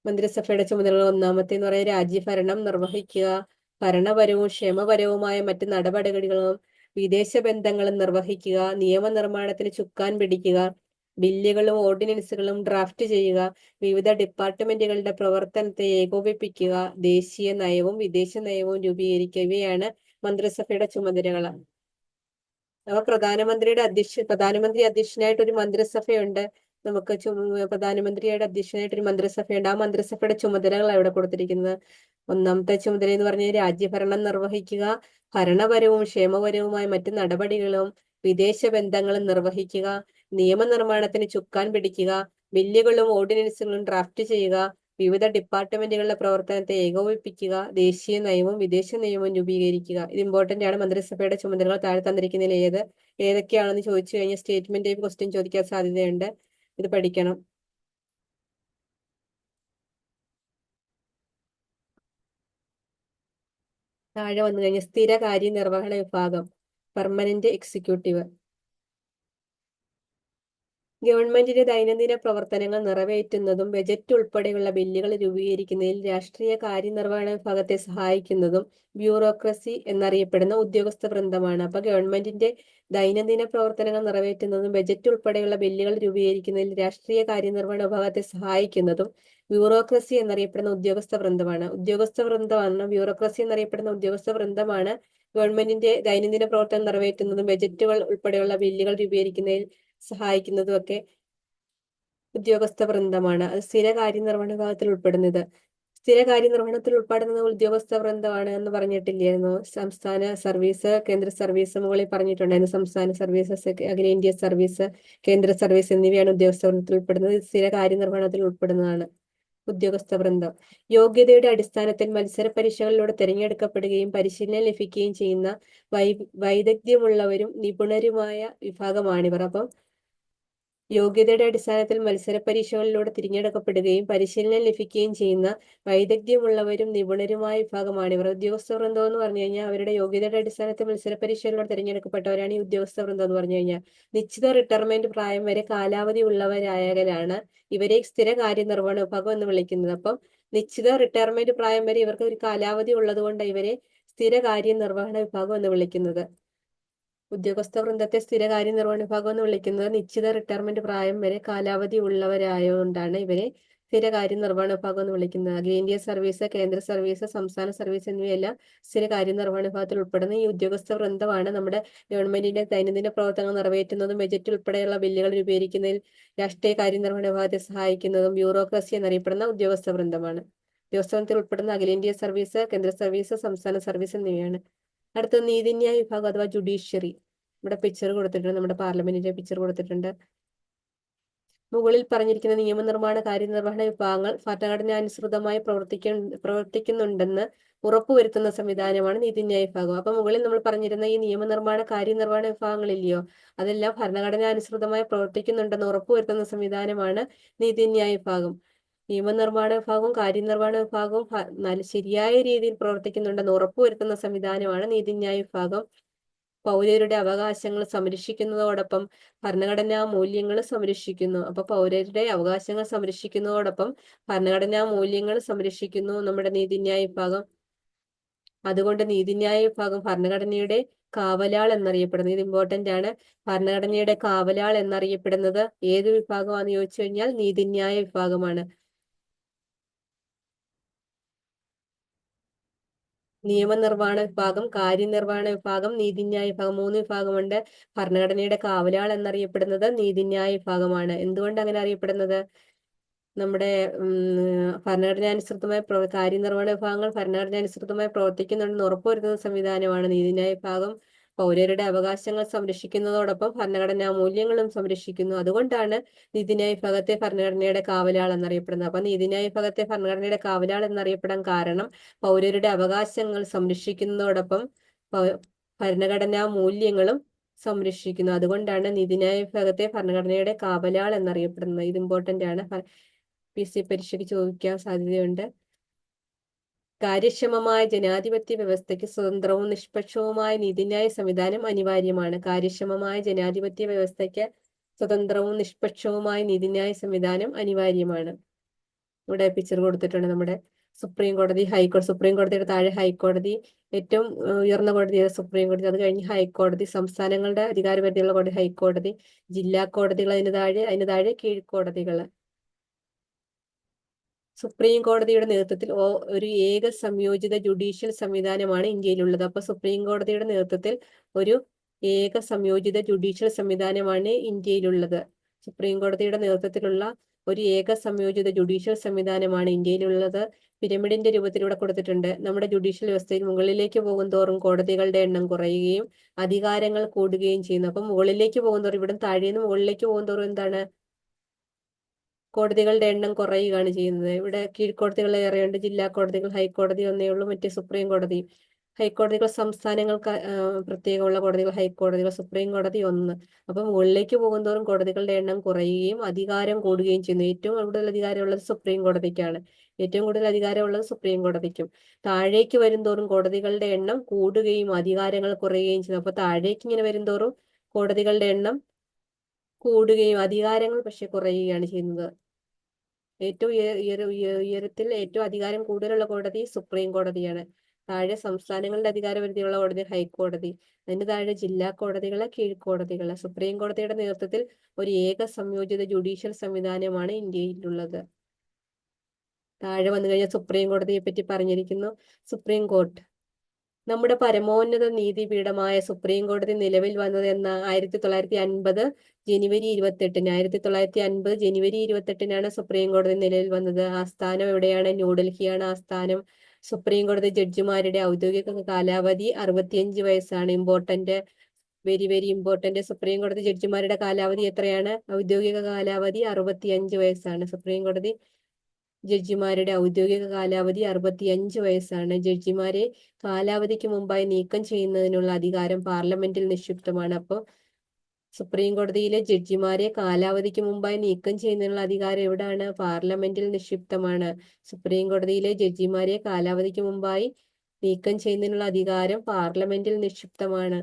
Speaker 1: മന്ത്രിസഭയുടെ ചുമതലകൾ ഒന്നാമത്തേന്ന് പറയുന്നത് രാജ്യഭരണം നിർവഹിക്കുക, ഭരണപരവും ക്ഷേമപരവുമായ മറ്റ് നടപടികളും വിദേശ ബന്ധങ്ങളും നിർവഹിക്കുക, നിയമനിർമ്മാണത്തിന് ചുക്കാൻ പിടിക്കുക, ബില്ലുകളും ഓർഡിനൻസുകളും ഡ്രാഫ്റ്റ് ചെയ്യുക, വിവിധ ഡിപ്പാർട്ട്മെന്റുകളുടെ പ്രവർത്തനത്തെ ഏകോപിപ്പിക്കുക, ദേശീയ നയവും വിദേശ നയവും രൂപീകരിക്കുക. ഇവയാണ് മന്ത്രിസഭയുടെ ചുമതലകൾ. അപ്പൊ പ്രധാനമന്ത്രി അധ്യക്ഷനായിട്ട് ഒരു മന്ത്രിസഭയുണ്ട്. നമുക്ക് പ്രധാനമന്ത്രിയുടെ അധ്യക്ഷനായിട്ട് ഒരു മന്ത്രിസഭയുണ്ട്. ആ മന്ത്രിസഭയുടെ ചുമതലകൾ അവിടെ കൊടുത്തിരിക്കുന്നത്. ഒന്നാമത്തെ ചുമതല എന്ന് പറഞ്ഞാൽ രാജ്യഭരണം നിർവഹിക്കുക, ഭരണപരവും ക്ഷേമപരവുമായ മറ്റു നടപടികളും വിദേശ ബന്ധങ്ങളും നിർവഹിക്കുക, നിയമനിർമ്മാണത്തിന് ചുക്കാൻ പിടിക്കുക, ബില്ലുകളും ഓർഡിനൻസുകളും ഡ്രാഫ്റ്റ് ചെയ്യുക, വിവിധ ഡിപ്പാർട്ട്മെന്റുകളുടെ പ്രവർത്തനത്തെ ഏകോപിപ്പിക്കുക, ദേശീയ നയവും വിദേശ നയവും രൂപീകരിക്കുക. ഇത് ഇമ്പോർട്ടന്റ് ആണ്. മന്ത്രിസഭയുടെ ചുമതലകൾ താഴെ തന്നിരിക്കുന്നതിൽ ഏതൊക്കെയാണെന്ന് ചോദിച്ചു കഴിഞ്ഞാൽ സ്റ്റേറ്റ്മെന്റ് ടൈപ്പ് ക്വസ്റ്റ്യൻ ചോദിക്കാൻ സാധ്യതയുണ്ട്. ഇത് പഠിക്കണം. താഴെ വന്നു കഴിഞ്ഞാൽ സ്ഥിര കാര്യനിർവഹണ വിഭാഗം, പെർമനന്റ് എക്സിക്യൂട്ടീവ്. ഗവൺമെന്റിന്റെ ദൈനംദിന പ്രവർത്തനങ്ങൾ നിറവേറ്റുന്നതും ബജറ്റ് ഉൾപ്പെടെയുള്ള ബില്ലുകൾ രൂപീകരിക്കുന്നതിൽ രാഷ്ട്രീയ കാര്യനിർവഹണ വിഭാഗത്തെ സഹായിക്കുന്നതും ബ്യൂറോക്രസി എന്നറിയപ്പെടുന്ന ഉദ്യോഗസ്ഥ വൃന്ദമാണ്. അപ്പൊ ഗവൺമെന്റിന്റെ ദൈനംദിന പ്രവർത്തനങ്ങൾ നിറവേറ്റുന്നതും ബജറ്റ് ഉൾപ്പെടെയുള്ള ബില്ലുകൾ രൂപീകരിക്കുന്നതിൽ രാഷ്ട്രീയ കാര്യനിർവഹണ വിഭാഗത്തെ സഹായിക്കുന്നതും ബ്യൂറോക്രസി എന്നറിയപ്പെടുന്ന ഉദ്യോഗസ്ഥ വൃന്ദമാണ്. ബ്യൂറോക്രസി എന്നറിയപ്പെടുന്ന ഉദ്യോഗസ്ഥ വൃന്ദമാണ് ഗവൺമെന്റിന്റെ ദൈനംദിന പ്രവർത്തനം നിറവേറ്റുന്നതും ബജറ്റുകൾ ഉൾപ്പെടെയുള്ള ബില്ലുകൾ രൂപീകരിക്കുന്നതിൽ സഹായിക്കുന്നതും ഒക്കെ ഉദ്യോഗസ്ഥ വൃന്ദമാണ്. അത് സ്ഥിര കാര്യനിർവഹണ വിഭാഗത്തിൽ ഉൾപ്പെടുന്നത്. സ്ഥിര കാര്യനിർവഹണത്തിൽ ഉൾപ്പെടുന്ന ഉദ്യോഗസ്ഥ വൃന്ദമാണ് എന്ന് പറഞ്ഞിട്ടില്ലായിരുന്നു. സംസ്ഥാന സർവീസ്, കേന്ദ്ര സർവീസ് മുകളിൽ പറഞ്ഞിട്ടുണ്ടായിരുന്നു. സംസ്ഥാന സർവീസ്, അഖിലേന്ത്യാ സർവീസ്, കേന്ദ്ര സർവീസ് എന്നിവയാണ് ഉദ്യോഗസ്ഥ വൃന്ദത്തിൽ ഉൾപ്പെടുന്നത്. സ്ഥിര കാര്യനിർവഹണത്തിൽ ഉൾപ്പെടുന്നതാണ് ഉദ്യോഗസ്ഥ വൃന്ദം. യോഗ്യതയുടെ അടിസ്ഥാനത്തിൽ മത്സര പരീക്ഷകളിലൂടെ തിരഞ്ഞെടുക്കപ്പെടുകയും പരിശീലനം ലഭിക്കുകയും ചെയ്യുന്ന വൈദഗ്ധ്യമുള്ളവരും നിപുണരുമായ വിഭാഗമാണിവർ. അപ്പം യോഗ്യതയുടെ അടിസ്ഥാനത്തിൽ മത്സര പരീക്ഷകളിലൂടെ തിരഞ്ഞെടുക്കപ്പെടുകയും പരിശീലനം ലഭിക്കുകയും ചെയ്യുന്ന വൈദഗ്ധ്യമുള്ളവരും നിപുണരുമായ വിഭാഗമാണിവർ. ഉദ്യോഗസ്ഥ വൃന്ദം എന്ന് പറഞ്ഞു കഴിഞ്ഞാൽ അവരുടെ യോഗ്യതയുടെ അടിസ്ഥാനത്തിൽ മത്സര പരീക്ഷകളിലൂടെ തിരഞ്ഞെടുക്കപ്പെട്ടവരാണ് ഈ ഉദ്യോഗസ്ഥ വൃന്ദം എന്ന് പറഞ്ഞു കഴിഞ്ഞാൽ. നിശ്ചിത റിട്ടയർമെന്റ് പ്രായം വരെ കാലാവധി ഉള്ളവരായാലാണ് ഇവരെ സ്ഥിര കാര്യനിർവഹണ വിഭാഗം എന്ന് വിളിക്കുന്നത്. അപ്പം നിശ്ചിത റിട്ടയർമെന്റ് പ്രായം വരെ ഇവർക്ക് ഒരു കാലാവധി ഉള്ളത് കൊണ്ട് ഇവരെ സ്ഥിര കാര്യനിർവഹണ വിഭാഗം എന്ന് വിളിക്കുന്നത്. ഉദ്യോഗസ്ഥ വൃന്ദത്തെ സ്ഥിര കാര്യനിർവഹണ വിഭാഗം എന്ന് വിളിക്കുന്നത് നിശ്ചിത റിട്ടയർമെന്റ് പ്രായം വരെ കാലാവധി ഉള്ളവരായതുകൊണ്ടാണ് ഇവരെ സ്ഥിര കാര്യനിർവഹണ വിഭാഗം എന്ന് വിളിക്കുന്നത്. അഖിലേന്ത്യാ സർവീസ്, കേന്ദ്ര സർവീസ്, സംസ്ഥാന സർവീസ് എന്നിവയെല്ലാം സ്ഥിര കാര്യനിർവഹണ വിഭാഗത്തിൽ ഉൾപ്പെടുന്ന ഈ ഉദ്യോഗസ്ഥ വൃന്ദമാണ് നമ്മുടെ ഗവൺമെന്റിന്റെ ദൈനംദിന പ്രവർത്തനങ്ങൾ നിറവേറ്റുന്നതും ബജറ്റ് ഉൾപ്പെടെയുള്ള ബില്ലുകൾ രൂപീകരിക്കുന്നതിൽ രാഷ്ട്രീയ കാര്യനിർവഹണ വിഭാഗത്തെ സഹായിക്കുന്നതും ബ്യൂറോക്രസി എന്നറിയപ്പെടുന്ന ഉദ്യോഗസ്ഥ വൃന്ദമാണ്. ഉദ്യോഗസ്ഥ വൃന്ദത്തിൽ ഉൾപ്പെടുന്ന അഖിലേന്ത്യാ സർവീസ്, കേന്ദ്ര സർവീസ്, സംസ്ഥാന സർവീസ് എന്നിവയാണ്. അടുത്ത നീതിന്യായ വിഭാഗം അഥവാ ജുഡീഷ്യറി. ഇവിടെ പിക്ചർ കൊടുത്തിട്ടുണ്ട്. നമ്മുടെ പാർലമെന്റിന്റെ പിക്ചർ കൊടുത്തിട്ടുണ്ട്. മുകളിൽ പറഞ്ഞിരിക്കുന്ന നിയമനിർമ്മാണ കാര്യനിർവഹണ വിഭാഗങ്ങൾ ഭരണഘടനാനുസൃതമായി പ്രവർത്തിക്കുന്നുണ്ടെന്ന് ഉറപ്പുവരുത്തുന്ന സംവിധാനമാണ് നീതിന്യായ വിഭാഗം. അപ്പൊ മുകളിൽ നമ്മൾ പറഞ്ഞിരുന്ന ഈ നിയമനിർമ്മാണ കാര്യനിർവഹണ വിഭാഗങ്ങളില്ലയോ, അതെല്ലാം ഭരണഘടനാനുസൃതമായി പ്രവർത്തിക്കുന്നുണ്ടെന്ന് ഉറപ്പുവരുത്തുന്ന സംവിധാനമാണ് നീതിന്യായ വിഭാഗം. നിയമനിർമ്മാണ വിഭാഗവും കാര്യനിർവഹണ വിഭാഗവും ശരിയായ രീതിയിൽ പ്രവർത്തിക്കുന്നുണ്ടെന്ന് ഉറപ്പുവരുത്തുന്ന സംവിധാനമാണ് നീതിന്യായ വിഭാഗം. പൗരരുടെ അവകാശങ്ങൾ സംരക്ഷിക്കുന്നതോടൊപ്പം ഭരണഘടനാ മൂല്യങ്ങൾ സംരക്ഷിക്കുന്നു. അപ്പൊ പൗരരുടെ അവകാശങ്ങൾ സംരക്ഷിക്കുന്നതോടൊപ്പം ഭരണഘടനാ മൂല്യങ്ങൾ സംരക്ഷിക്കുന്നു നമ്മുടെ നീതിന്യായ വിഭാഗം. അതുകൊണ്ട് നീതിന്യായ വിഭാഗം ഭരണഘടനയുടെ കാവലാൾ എന്നറിയപ്പെടുന്നത്. ഇത് ഇമ്പോർട്ടന്റ് ആണ്. ഭരണഘടനയുടെ കാവലാൾ എന്നറിയപ്പെടുന്നത് ഏത് വിഭാഗമാണെന്ന് ചോദിച്ചു കഴിഞ്ഞാൽ നീതിന്യായ വിഭാഗമാണ്. നിയമനിർവ്വഹണ വിഭാഗം, കാര്യനിർവ്വഹണ വിഭാഗം, നീതിന്യായ വിഭാഗം, 3 വിഭാഗമുണ്ട്. ഭരണഘടനയുടെ കാവലാൾ എന്നറിയപ്പെടുന്നത് നീതിന്യായ വിഭാഗമാണ്. എന്തുകൊണ്ട് അങ്ങനെ അറിയപ്പെടുന്നത്? നമ്മുടെ ഭരണഘടനാനുസൃതമായ കാര്യനിർവഹണ വിഭാഗങ്ങൾ ഭരണഘടനാനുസൃതമായി പ്രവർത്തിക്കുന്നുണ്ടെന്ന് ഉറപ്പുവരുത്തുന്ന സംവിധാനമാണ് നീതിന്യായ വിഭാഗം. പൗരരുടെ അവകാശങ്ങൾ സംരക്ഷിക്കുന്നതോടൊപ്പം ഭരണഘടനാ മൂല്യങ്ങളും സംരക്ഷിക്കുന്നു. അതുകൊണ്ടാണ് നീതിന്യായ വിഭാഗത്തെ ഭരണഘടനയുടെ കാവലാൾ എന്നറിയപ്പെടുന്നത്. അപ്പൊ നീതിന്യായ വിഭാഗത്തെ ഭരണഘടനയുടെ കാവലാൾ എന്നറിയപ്പെടാൻ കാരണം പൗരരുടെ അവകാശങ്ങൾ സംരക്ഷിക്കുന്നതോടൊപ്പം ഭരണഘടനാ മൂല്യങ്ങളും സംരക്ഷിക്കുന്നു. അതുകൊണ്ടാണ് നീതിന്യായ വിഭാഗത്തെ ഭരണഘടനയുടെ കാവലാൾ എന്നറിയപ്പെടുന്നത്. ഇത് ഇമ്പോർട്ടന്റ് ആണ്, PC പരീക്ഷയ്ക്ക് ചോദിക്കാൻ സാധ്യതയുണ്ട്. കാര്യക്ഷമമായ ജനാധിപത്യ വ്യവസ്ഥയ്ക്ക് സ്വതന്ത്രവും നിഷ്പക്ഷവുമായ നീതിന്യായ സംവിധാനം അനിവാര്യമാണ്. കാര്യക്ഷമമായ ജനാധിപത്യ വ്യവസ്ഥയ്ക്ക് സ്വതന്ത്രവും നിഷ്പക്ഷവുമായ നീതിന്യായ സംവിധാനം അനിവാര്യമാണ്. ഇവിടെ പിക്ചർ കൊടുത്തിട്ടുണ്ട്. നമ്മുടെ സുപ്രീം കോടതി, ഹൈക്കോടതി. സുപ്രീം കോടതിയുടെ താഴെ ഹൈക്കോടതി, ഏറ്റവും ഉയർന്ന കോടതി സുപ്രീം കോടതി, അത് കഴിഞ്ഞ് ഹൈക്കോടതി, സംസ്ഥാനങ്ങളുടെ അധികാരപരിധിയുള്ള കോടതി ഹൈക്കോടതി, ജില്ലാ കോടതികൾ അതിന് താഴെ കീഴ്ക്കോടതികൾ. സുപ്രീം കോടതിയുടെ നേതൃത്വത്തിൽ ഒരു ഏക സംയോജിത ജുഡീഷ്യൽ സംവിധാനമാണ് ഇന്ത്യയിലുള്ളത്. അപ്പൊ സുപ്രീം കോടതിയുടെ നേതൃത്വത്തിൽ ഒരു ഏക സംയോജിത ജുഡീഷ്യൽ സംവിധാനമാണ് ഇന്ത്യയിലുള്ളത്. സുപ്രീം കോടതിയുടെ നേതൃത്വത്തിലുള്ള ഒരു ഏക സംയോജിത ജുഡീഷ്യൽ സംവിധാനമാണ് ഇന്ത്യയിലുള്ളത്. പിരമിഡിന്റെ രൂപത്തിലൂടെ കൊടുത്തിട്ടുണ്ട്. നമ്മുടെ ജുഡീഷ്യൽ വ്യവസ്ഥയിൽ മുകളിലേക്ക് പോകും തോറും കോടതികളുടെ എണ്ണം കുറയുകയും അധികാരങ്ങൾ കൂടുകയും ചെയ്യുന്നു. അപ്പൊ മുകളിലേക്ക് പോകും തോറും, ഇവിടെ താഴേന്ന് മുകളിലേക്ക് പോകും തോറും എന്താണ്? കോടതികളുടെ എണ്ണം കുറയുകയാണ് ചെയ്യുന്നത്. ഇവിടെ കീഴ്ക്കോടതികൾ ഏറെയുണ്ട്. ജില്ലാ കോടതികൾ, ഹൈക്കോടതി ഒന്നേ ഉള്ളൂ, മറ്റേ സുപ്രീം കോടതി. ഹൈക്കോടതികൾ സംസ്ഥാനങ്ങൾക്ക് പ്രത്യേകമുള്ള കോടതികൾ ഹൈക്കോടതികൾ, സുപ്രീം കോടതി 1. അപ്പൊ മുകളിലേക്ക് പോകുന്തോറും കോടതികളുടെ എണ്ണം കുറയുകയും അധികാരം കൂടുകയും ചെയ്യുന്നു. ഏറ്റവും കൂടുതൽ അധികാരമുള്ളത് സുപ്രീം കോടതിക്കാണ്. ഏറ്റവും കൂടുതൽ അധികാരമുള്ളത് സുപ്രീം കോടതിക്കും. താഴേക്ക് വരുംതോറും കോടതികളുടെ എണ്ണം കൂടുകയും അധികാരങ്ങൾ കുറയുകയും ചെയ്യുന്നു. അപ്പൊ താഴേക്ക് ഇങ്ങനെ വരുംതോറും കോടതികളുടെ എണ്ണം കൂടുകയും അധികാരങ്ങൾ പക്ഷെ കുറയുകയാണ് ചെയ്യുന്നത്. ഏറ്റവും ഉയരത്തിൽ ഏറ്റവും അധികാരം കൂടുതലുള്ള കോടതി സുപ്രീം കോടതിയാണ്. താഴെ സംസ്ഥാനങ്ങളുടെ അധികാരപരിധിയുള്ള കോടതി ഹൈക്കോടതി, അതിന് താഴെ ജില്ലാ കോടതികള്, കീഴ്ക്കോടതികള്. സുപ്രീം കോടതിയുടെ നേതൃത്വത്തിൽ ഒരു ഏക സംയോജിത ജുഡീഷ്യൽ സംവിധാനമാണ് ഇന്ത്യയിലുള്ളത്. താഴെ വന്നു കഴിഞ്ഞാൽ സുപ്രീം കോടതിയെ പറ്റി പറഞ്ഞിരിക്കുന്നു. സുപ്രീം കോർട്ട് നമ്മുടെ പരമോന്നത നീതിപീഠമായ സുപ്രീം കോടതി നിലവിൽ വന്നത് എന്ന 1950 ജനുവരി 28-ന്. 1950 ജനുവരി 28-നാണ് സുപ്രീം കോടതി നിലവിൽ വന്നത്. ആസ്ഥാനം എവിടെയാണ്? ന്യൂഡൽഹിയാണ് ആസ്ഥാനം. സുപ്രീം കോടതി ജഡ്ജിമാരുടെ ഔദ്യോഗിക കാലാവധി 65 വയസ്സാണ്. Important, very very important. Supreme കോടതി ജഡ്ജിമാരുടെ കാലാവധി എത്രയാണ്? ഔദ്യോഗിക കാലാവധി 65 വയസ്സാണ്. സുപ്രീം കോടതി ജഡ്ജിമാരുടെ ഔദ്യോഗിക കാലാവധി 65 വയസ്സാണ്. ജഡ്ജിമാരെ കാലാവധിക്ക് മുമ്പായി നീക്കം ചെയ്യുന്നതിനുള്ള അധികാരം പാർലമെന്റിൽ നിക്ഷിപ്തമാണ്. അപ്പോൾ സുപ്രീം കോടതിയിലെ ജഡ്ജിമാരെ കാലാവധിക്ക് മുമ്പായി നീക്കം ചെയ്യുന്നതിനുള്ള അധികാരം എവിടാണ്? പാർലമെന്റിൽ നിക്ഷിപ്തമാണ്. സുപ്രീം കോടതിയിലെ ജഡ്ജിമാരെ കാലാവധിക്ക് മുമ്പായി നീക്കം ചെയ്യുന്നതിനുള്ള അധികാരം പാർലമെന്റിൽ നിക്ഷിപ്തമാണ്.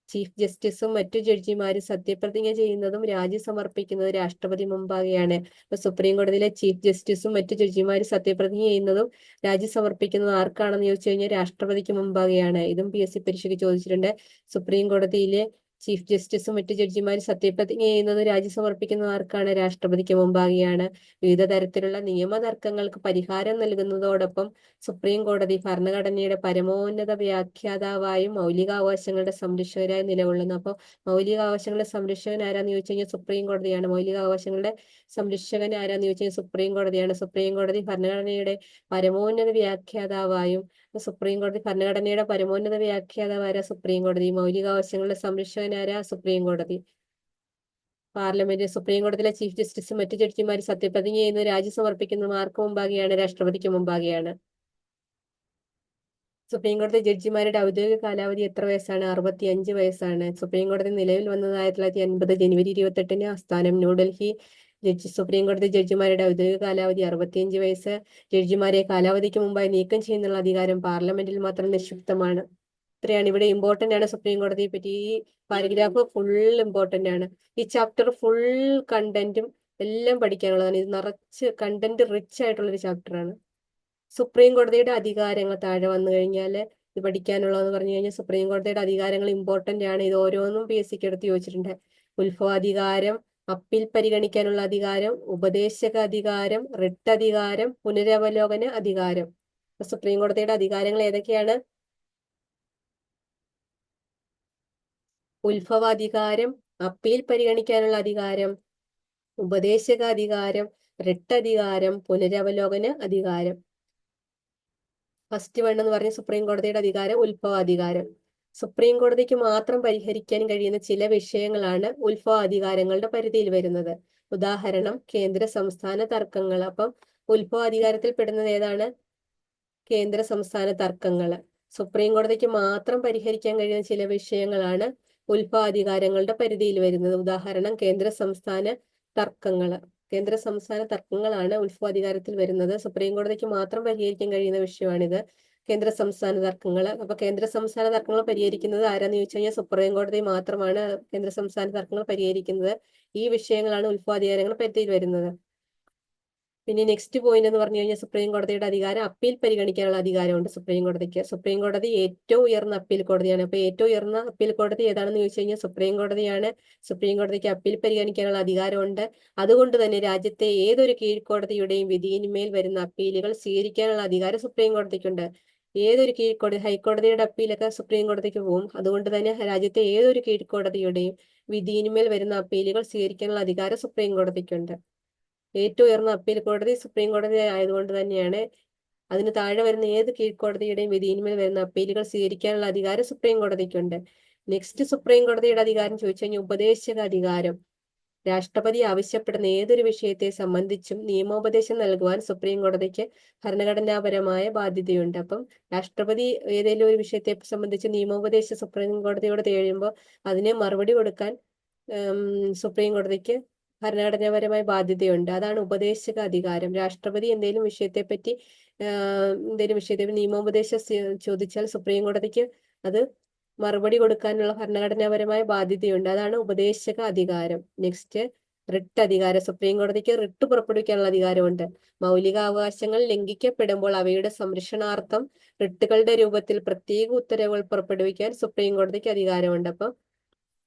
Speaker 1: ചീഫ് ജസ്റ്റിസും മറ്റു ജഡ്ജിമാരും സത്യപ്രതിജ്ഞ ചെയ്യുന്നതും രാജി സമർപ്പിക്കുന്നതും രാഷ്ട്രപതി മുമ്പാകെയാണ്. ഇപ്പൊ സുപ്രീം കോടതിയിലെ ചീഫ് ജസ്റ്റിസും മറ്റു ജഡ്ജിമാരും സത്യപ്രതിജ്ഞ ചെയ്യുന്നതും രാജി സമർപ്പിക്കുന്നതും ആർക്കാണെന്ന് ചോദിച്ചു കഴിഞ്ഞാൽ രാഷ്ട്രപതിക്ക് മുമ്പാകെയാണ്. ഇതും PSC പരീക്ഷയ്ക്ക് ചോദിച്ചിട്ടുണ്ട്. സുപ്രീം കോടതിയിലെ ചീഫ് ജസ്റ്റിസും മറ്റു ജഡ്ജിമാരും സത്യപ്രതിജ്ഞ ചെയ്യുന്നതും രാജി സമർപ്പിക്കുന്നതും ആർക്കാണ്? രാഷ്ട്രപതിക്ക് മുമ്പാകെയാണ്. വിവിധ തരത്തിലുള്ള നിയമതർക്കങ്ങൾക്ക് പരിഹാരം നൽകുന്നതോടൊപ്പം സുപ്രീം കോടതി ഭരണഘടനയുടെ പരമോന്നത വ്യാഖ്യാതാവായും മൗലികാവകാശങ്ങളുടെ സംരക്ഷകരായി നിലകൊള്ളുന്നു. അപ്പോൾ മൗലികാവകാശങ്ങളുടെ സംരക്ഷകൻ ആരാന്ന് ചോദിച്ചു കഴിഞ്ഞാൽ സുപ്രീം കോടതിയാണ്. മൗലികാവകാശങ്ങളുടെ സംരക്ഷകൻ ആരാന്ന് ചോദിച്ചു കഴിഞ്ഞാൽ സുപ്രീം കോടതിയാണ്. സുപ്രീം കോടതി ഭരണഘടനയുടെ പരമോന്നത വ്യാഖ്യാതാവായും ഭരണഘടനയുടെ പരമോന്നത വ്യാഖ്യാതാവ് ആരാ? സുപ്രീം കോടതി. മൗലികാവകാശങ്ങളുടെ സംരക്ഷകൻ ആരാ? സുപ്രീം കോടതി. പാർലമെന്റ് സുപ്രീം കോടതിയിലെ ചീഫ് ജസ്റ്റിസും മറ്റു ജഡ്ജിമാരും സത്യപ്രതിജ്ഞ ചെയ്യുന്നത് രാജി സമർപ്പിക്കുന്നത് ആർക്ക് മുമ്പാകെയാണ്? രാഷ്ട്രപതിക്ക് മുമ്പാകെയാണ്. സുപ്രീം കോടതി ജഡ്ജിമാരുടെ ഔദ്യോഗിക കാലാവധി എത്ര വയസ്സാണ്? 65 വയസ്സാണ്. സുപ്രീം കോടതി നിലവിൽ വന്നത് 1950 ജനുവരി 28-ന്. ആസ്ഥാനം ന്യൂഡൽഹി. സുപ്രീം കോടതി ജഡ്ജിമാരുടെ ഔദ്യോഗിക കാലാവധി 65 വയസ്സ്. ജഡ്ജിമാരെ കാലാവധിക്ക് മുമ്പായി നീക്കം ചെയ്യുന്നുള്ള അധികാരം പാർലമെന്റിൽ മാത്രം നിക്ഷിപ്തമാണ്. ഇത്രയാണ്. ഇവിടെ ഇമ്പോർട്ടന്റ് ആണ് സുപ്രീം കോടതിയെ പറ്റി. ഈ പാരഗ്രാഫ് ഫുൾ ഇമ്പോർട്ടന്റ് ആണ്. ഈ ചാപ്റ്റർ ഫുൾ കണ്ടന്റും എല്ലാം പഠിക്കാനുള്ളതാണ്. ഇത് നിറച്ച് കണ്ടന്റ് റിച്ച് ആയിട്ടുള്ള ഒരു ചാപ്റ്റർ ആണ്. സുപ്രീം കോടതിയുടെ അധികാരങ്ങൾ താഴെ വന്നു കഴിഞ്ഞാൽ ഇത് പഠിക്കാനുള്ളതെന്ന് പറഞ്ഞു കഴിഞ്ഞാൽ സുപ്രീം കോടതിയുടെ അധികാരങ്ങൾ ഇമ്പോർട്ടന്റ് ആണ്. ഇത് ഓരോന്നും PSCക്ക് എടുത്ത് ചോദിച്ചിട്ടുണ്ട്. ഉത്ഭവാധികാരം, അപ്പീൽ പരിഗണിക്കാനുള്ള അധികാരം, ഉപദേശക അധികാരം, റിട്ട് അധികാരം, പുനരവലോകന അധികാരം. സുപ്രീം കോടതിയുടെ അധികാരങ്ങൾ ഏതൊക്കെയാണ്? ഉത്ഭവാധികാരം, അപ്പീൽ പരിഗണിക്കാനുള്ള അധികാരം, ഉപദേശകാധികാരം, റിട്ടധികാരം, പുനരവലോകന അധികാരം. ഫസ്റ്റ് വൺ എന്ന് പറഞ്ഞ സുപ്രീം കോടതിയുടെ അധികാരം ഉത്ഭവാധികാരം. സുപ്രീം കോടതിക്ക് മാത്രം പരിഹരിക്കാൻ കഴിയുന്ന ചില വിഷയങ്ങളാണ് ഉത്ഭവാധികാരങ്ങളുടെ പരിധിയിൽ വരുന്നത്. ഉദാഹരണം കേന്ദ്ര സംസ്ഥാന തർക്കങ്ങൾ. അപ്പം ഉത്ഭവാധികാരത്തിൽ പെടുന്നത് ഏതാണ്? കേന്ദ്ര സംസ്ഥാന തർക്കങ്ങൾ. സുപ്രീം കോടതിക്ക് മാത്രം പരിഹരിക്കാൻ കഴിയുന്ന ചില വിഷയങ്ങളാണ് ഉത്ഭവാധികാരങ്ങളുടെ പരിധിയിൽ വരുന്നത്. ഉദാഹരണം കേന്ദ്ര സംസ്ഥാന തർക്കങ്ങൾ. കേന്ദ്ര സംസ്ഥാന തർക്കങ്ങളാണ് ഉത്ഭവാധികാരത്തിൽ വരുന്നത്. സുപ്രീം കോടതിക്ക് മാത്രം പരിഹരിക്കാൻ കഴിയുന്ന വിഷയമാണിത്, കേന്ദ്ര സംസ്ഥാന തർക്കങ്ങൾ. അപ്പൊ കേന്ദ്ര സംസ്ഥാന തർക്കങ്ങൾ പരിഹരിക്കുന്നത് ആരാന്ന് ചോദിച്ചു കഴിഞ്ഞാൽ സുപ്രീം കോടതി മാത്രമാണ് കേന്ദ്ര സംസ്ഥാന തർക്കങ്ങൾ പരിഹരിക്കുന്നത്. ഈ വിഷയങ്ങളാണ് ഉത്ഭവാധികാരങ്ങൾ പരിധിയിൽ വരുന്നത്. പിന്നെ നെക്സ്റ്റ് പോയിന്റ് എന്ന് പറഞ്ഞു കഴിഞ്ഞാൽ സുപ്രീം കോടതിയുടെ അധികാരം അപ്പീൽ പരിഗണിക്കാനുള്ള അധികാരമുണ്ട് സുപ്രീം കോടതിക്ക്. സുപ്രീം കോടതി ഏറ്റവും ഉയർന്ന അപ്പീൽ കോടതിയാണ്. അപ്പൊ ഏറ്റവും ഉയർന്ന അപ്പീൽ കോടതി ഏതാണെന്ന് ചോദിച്ചു കഴിഞ്ഞാൽ സുപ്രീം കോടതിയാണ്. സുപ്രീം കോടതിക്ക് അപ്പീൽ പരിഗണിക്കാനുള്ള അധികാരമുണ്ട്. അതുകൊണ്ട് തന്നെ രാജ്യത്തെ ഏതൊരു കീഴ്ക്കോടതിയുടെയും വിധിയിന്മേൽ വരുന്ന അപ്പീലുകൾ സ്വീകരിക്കാനുള്ള അധികാരം സുപ്രീം കോടതിക്കുണ്ട്. ഏതൊരു കീഴ്ക്കോടതി, ഹൈക്കോടതിയുടെ അപ്പീലൊക്കെ സുപ്രീം കോടതിക്ക് പോകും. അതുകൊണ്ട് തന്നെ രാജ്യത്തെ ഏതൊരു കീഴ്ക്കോടതിയുടെയും വിധിയിന്മേൽ വരുന്ന അപ്പീലുകൾ സ്വീകരിക്കാനുള്ള അധികാരം സുപ്രീം കോടതിക്കുണ്ട്. ഏറ്റവും ഉയർന്ന അപ്പീൽ കോടതി സുപ്രീം കോടതി ആയതുകൊണ്ട് തന്നെയാണ് അതിന് താഴെ വരുന്ന ഏത് കീഴ്ക്കോടതിയുടെയും വിധിയിന്മേൽ വരുന്ന അപ്പീലുകൾ സ്വീകരിക്കാനുള്ള അധികാരം സുപ്രീം കോടതിക്കുണ്ട്. നെക്സ്റ്റ് സുപ്രീം കോടതിയുടെ അധികാരം ചോദിച്ചു കഴിഞ്ഞാൽ ഉപദേശക അധികാരം. രാഷ്ട്രപതി ആവശ്യപ്പെടുന്ന ഏതൊരു വിഷയത്തെ സംബന്ധിച്ചും നിയമോപദേശം നൽകുവാൻ സുപ്രീം കോടതിക്ക് ഭരണഘടനാപരമായ ബാധ്യതയുണ്ട്. അപ്പം രാഷ്ട്രപതി ഏതെങ്കിലും ഒരു വിഷയത്തെ സംബന്ധിച്ച് നിയമോപദേശം സുപ്രീം കോടതിയോട് തേടുമ്പോൾ അതിന് മറുപടി കൊടുക്കാൻ സുപ്രീം കോടതിക്ക് ഭരണഘടനാപരമായ ബാധ്യതയുണ്ട്. അതാണ് ഉപദേശക അധികാരം. രാഷ്ട്രപതി എന്തെങ്കിലും വിഷയത്തെപ്പറ്റി നിയമോപദേശം ചോദിച്ചാൽ സുപ്രീം കോടതിക്ക് അത് മറുപടി കൊടുക്കാനുള്ള ഭരണഘടനാപരമായ ബാധ്യതയുണ്ട്. അതാണ് ഉപദേശക അധികാരം. നെക്സ്റ്റ് റിട്ട് അധികാരം. സുപ്രീം കോടതിക്ക് റിട്ട് പുറപ്പെടുവിക്കാനുള്ള അധികാരമുണ്ട്. മൗലികാവകാശങ്ങൾ ലംഘിക്കപ്പെടുമ്പോൾ അവയുടെ സംരക്ഷണാർത്ഥം റിട്ടുകളുടെ രൂപത്തിൽ പ്രത്യേക ഉത്തരവുകൾ പുറപ്പെടുവിക്കാൻ സുപ്രീം കോടതിക്ക് അധികാരമുണ്ട്. അപ്പം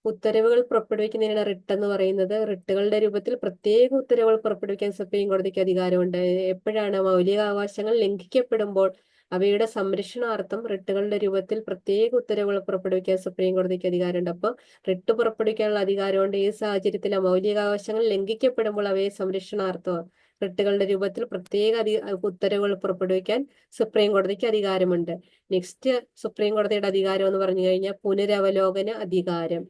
Speaker 1: ഉത്തരവുകൾ പുറപ്പെടുവിക്കുന്നതിനാണ് റിട്ട് എന്ന് പറയുന്നത്. റിട്ടുകളുടെ രൂപത്തിൽ പ്രത്യേക ഉത്തരവുകൾ പുറപ്പെടുവിക്കാൻ സുപ്രീം കോടതിക്ക് അധികാരമുണ്ട്. എപ്പോഴാണ് മൗലികാവകാശങ്ങൾ ലംഘിക്കപ്പെടുമ്പോൾ അവയുടെ സംരക്ഷണാർത്ഥം റിട്ടുകളുടെ രൂപത്തിൽ പ്രത്യേക ഉത്തരവുകൾ പുറപ്പെടുവിക്കാൻ സുപ്രീം കോടതിക്ക് അധികാരമുണ്ട്. അപ്പോൾ റിട്ട് പുറപ്പെടുവിക്കാനുള്ള അധികാരമുണ്ട്. ഈ സാഹചര്യത്തിൽ മൗലികാവകാശങ്ങൾ ലംഘിക്കപ്പെടുമ്പോൾ അവയെ സംരക്ഷണാർത്ഥം റിട്ടുകളുടെ രൂപത്തിൽ പ്രത്യേക ഉത്തരവുകൾ പുറപ്പെടുവിക്കാൻ സുപ്രീം കോടതിക്ക് അധികാരമുണ്ട്. നെക്സ്റ്റ് സുപ്രീം കോടതിയുടെ അധികാരം എന്ന് പറഞ്ഞു കഴിഞ്ഞാൽ പുനരവലോകന അധികാരം.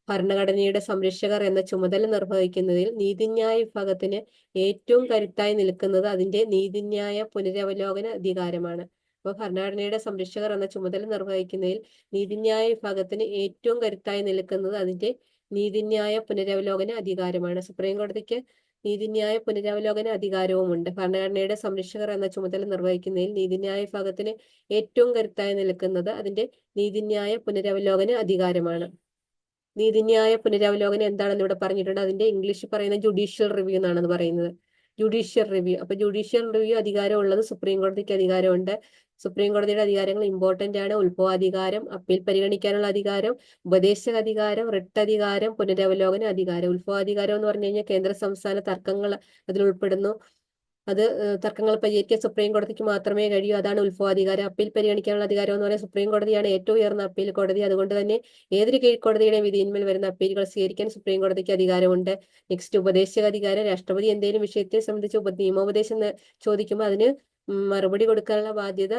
Speaker 1: ഭരണഘടനയുടെ സംരക്ഷകർ എന്ന ചുമതല നിർവഹിക്കുന്നതിൽ നീതിന്യായ വിഭാഗത്തിന് ഏറ്റവും കരുത്തായി നിൽക്കുന്നത് അതിന്റെ നീതിന്യായ പുനരവലോകന അധികാരമാണ്. അപ്പോൾ ഭരണഘടനയുടെ സംരക്ഷകർ എന്ന ചുമതല നിർവഹിക്കുന്നതിൽ നീതിന്യായ വിഭാഗത്തിന് ഏറ്റവും കരുത്തായി നിൽക്കുന്നത് അതിന്റെ നീതിന്യായ പുനരവലോകന അധികാരമാണ്. സുപ്രീം കോടതിക്ക് നീതിന്യായ പുനരവലോകന അധികാരവുമുണ്ട്. ഭരണഘടനയുടെ സംരക്ഷകർ എന്ന ചുമതല നിർവഹിക്കുന്നതിൽ നീതിന്യായ വിഭാഗത്തിന് ഏറ്റവും കരുത്തായി നിൽക്കുന്നത് അതിന്റെ നീതിന്യായ പുനരവലോകന അധികാരമാണ്. നീതിന്യായ പുനരവലോകനം എന്താണെന്ന് ഇവിടെ പറഞ്ഞിട്ടുണ്ട്. അതിന്റെ ഇംഗ്ലീഷിൽ പറയുന്ന ജുഡീഷ്യൽ റിവ്യൂ എന്നാണ് പറയുന്നത്. Judicial review. അപ്പൊ ജുഡീഷ്യൽ റിവ്യൂ അധികാരം ഉള്ളത് സുപ്രീം കോടതിക്ക് അധികാരമുണ്ട്. സുപ്രീം കോടതിയുടെ അധികാരങ്ങൾ ഇമ്പോർട്ടന്റ് ആണ്. ഉത്ഭവാധികാരം, അപ്പീൽ പരിഗണിക്കാനുള്ള അധികാരം, ഉപദേശക അധികാരം, റിട്ട് അധികാരം, പുനരവലോകന അധികാരം. ഉത്ഭവാധികാരം എന്ന് പറഞ്ഞു കഴിഞ്ഞാൽ കേന്ദ്ര സംസ്ഥാന തർക്കങ്ങൾ അതിൽ ഉൾപ്പെടുന്നു. അത് തർക്കങ്ങൾ പരിഹരിക്കാൻ സുപ്രീം കോടതിക്ക് മാത്രമേ കഴിയൂ. അതാണ് ഉത്ഭവാധികാരം. അപ്പീൽ പരിഗണിക്കാനുള്ള അധികാരം എന്ന് പറയുന്നത് സുപ്രീം കോടതിയാണ് ഏറ്റവും ഉയർന്ന അപ്പീൽ കോടതി. അതുകൊണ്ട് തന്നെ ഏതൊരു കീഴ്ക്കോടതിയുടെ വിധിയിന്മേൽ വരുന്ന അപ്പീലുകൾ സ്വീകരിക്കാൻ സുപ്രീം കോടതിക്ക് അധികാരമുണ്ട്. നെക്സ്റ്റ് ഉപദേശക അധികാരം. രാഷ്ട്രപതി എന്തെങ്കിലും വിഷയത്തെ സംബന്ധിച്ച് നിയമോപദേശം ചോദിക്കുമ്പോൾ അതിന് മറുപടി കൊടുക്കാനുള്ള ബാധ്യത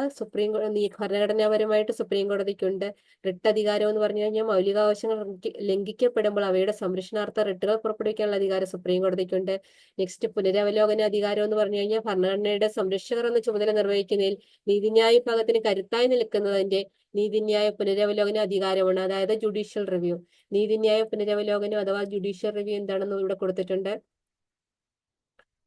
Speaker 1: ഭരണഘടനാപരമായിട്ട് സുപ്രീം കോടതിക്കുണ്ട്. റിട്ട് അധികാരം എന്ന് പറഞ്ഞു കഴിഞ്ഞാൽ മൗലികാവകാശങ്ങൾ ലംഘിക്കപ്പെടുമ്പോൾ അവയുടെ സംരക്ഷണാർത്ഥ റിട്ടുകൾ പുറപ്പെടുവിക്കാനുള്ള അധികാരം സുപ്രീം കോടതിക്കുണ്ട്. നെക്സ്റ്റ് പുനരവലോകന അധികാരം എന്ന് പറഞ്ഞു കഴിഞ്ഞാൽ ഭരണഘടനയുടെ സംരക്ഷകർ എന്ന ചുമതല നിർവഹിക്കുന്നതിൽ നീതിന്യായ വിഭാഗത്തിന് കരുത്തായി നിൽക്കുന്നതിന്റെ നീതിന്യായ പുനരവലോകന അധികാരമാണ്. അതായത് ജുഡീഷ്യൽ റിവ്യൂ. നീതിന്യായ പുനരവലോകനം അഥവാ ജുഡീഷ്യൽ റിവ്യൂ എന്താണെന്ന് ഇവിടെ കൊടുത്തിട്ടുണ്ട്.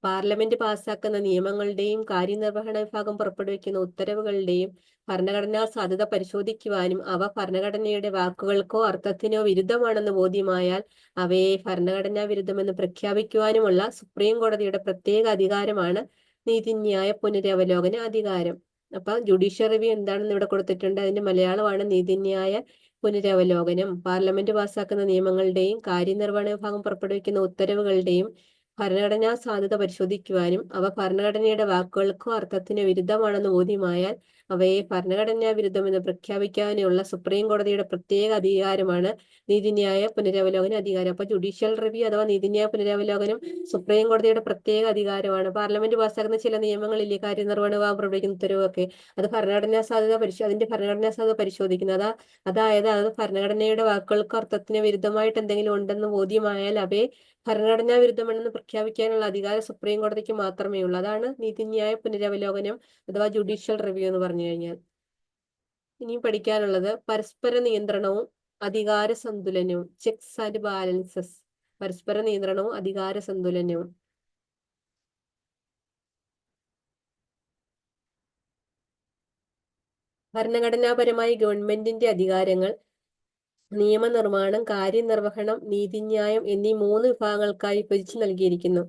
Speaker 1: പാർലമെന്റ് പാസാക്കുന്ന നിയമങ്ങളുടെയും കാര്യനിർവഹണ വിഭാഗം പുറപ്പെടുവിക്കുന്ന ഉത്തരവുകളുടെയും ഭരണഘടനാ സാധുത പരിശോധിക്കുവാനും അവ ഭരണഘടനയുടെ വാക്കുകൾക്കോ അർത്ഥത്തിനോ വിരുദ്ധമാണെന്ന് ബോധ്യമായാൽ അവയെ ഭരണഘടനാ വിരുദ്ധമെന്ന് പ്രഖ്യാപിക്കുവാനുമുള്ള സുപ്രീം കോടതിയുടെ പ്രത്യേക അധികാരമാണ് നീതിന്യായ പുനരവലോകന അധികാരം. അപ്പൊ ജുഡീഷ്യൽ റിവ്യൂ എന്താണെന്ന് ഇവിടെ കൊടുത്തിട്ടുണ്ട്. അതിന്റെ മലയാളമാണ് നീതിന്യായ പുനരവലോകനം. പാർലമെന്റ് പാസാക്കുന്ന നിയമങ്ങളുടെയും കാര്യനിർവഹണ വിഭാഗം പുറപ്പെടുവിക്കുന്ന ഉത്തരവുകളുടെയും ഭരണഘടനാ സാധുത പരിശോധിക്കുവാനും അവ ഭരണഘടനയുടെ വാക്കുകൾക്കോ അർത്ഥത്തിനോ വിരുദ്ധമാണെന്ന് ബോധ്യമായാൽ അവയെ ഭരണഘടനാ വിരുദ്ധമെന്ന് പ്രഖ്യാപിക്കാനുള്ള സുപ്രീം കോടതിയുടെ പ്രത്യേക അധികാരമാണ് നീതിന്യായ പുനരവലോകന അധികാരം. അപ്പൊ ജുഡീഷ്യൽ റിവ്യൂ അഥവാ നീതിന്യായ പുനരവലോകനം സുപ്രീം കോടതിയുടെ പ്രത്യേക അധികാരമാണ്. പാർലമെന്റ് പാസ്സാക്കുന്ന ചില നിയമങ്ങളില്ലേ, കാര്യനിർവഹണ വകുപ്പ് പുറപ്പെടുവിക്കുന്ന ഉത്തരവൊക്കെ, അത് ഭരണഘടനാ സാധ്യത അതിന്റെ ഭരണഘടനാ സാധ്യത പരിശോധിക്കുന്നത്. അതായത് അത് ഭരണഘടനയുടെ വാക്കുകൾക്ക് അർത്ഥത്തിന് വിരുദ്ധമായിട്ട് എന്തെങ്കിലും ഉണ്ടെന്ന് ബോധ്യമായാൽ അവയെ ഭരണഘടനാ വിരുദ്ധമെന്ന് പ്രഖ്യാപിക്കാനുള്ള അധികാരം സുപ്രീം കോടതിക്ക് മാത്രമേ ഉള്ളൂ. അതാണ് നീതിന്യായ പുനരവലോകനം അഥവാ ജുഡീഷ്യൽ റിവ്യൂ എന്ന് പറഞ്ഞു കഴിഞ്ഞാൽ. ഇനിയും പഠിക്കാനുള്ളത് പരസ്പര നിയന്ത്രണവും അധികാര സന്തുലനവും, ചെക്സ് ആൻഡ് ബാലൻസസ്. പരസ്പര നിയന്ത്രണവും അധികാര സന്തുലനവും. ഭരണഘടനാപരമായി ഗവൺമെന്റിന്റെ അധികാരങ്ങൾ നിയമനിർമ്മാണം, കാര്യനിർവഹണം, നീതിന്യായം എന്നീ 3 വിഭാഗങ്ങൾക്കായി വിഭജിച്ച് നൽകിയിരിക്കുന്നു.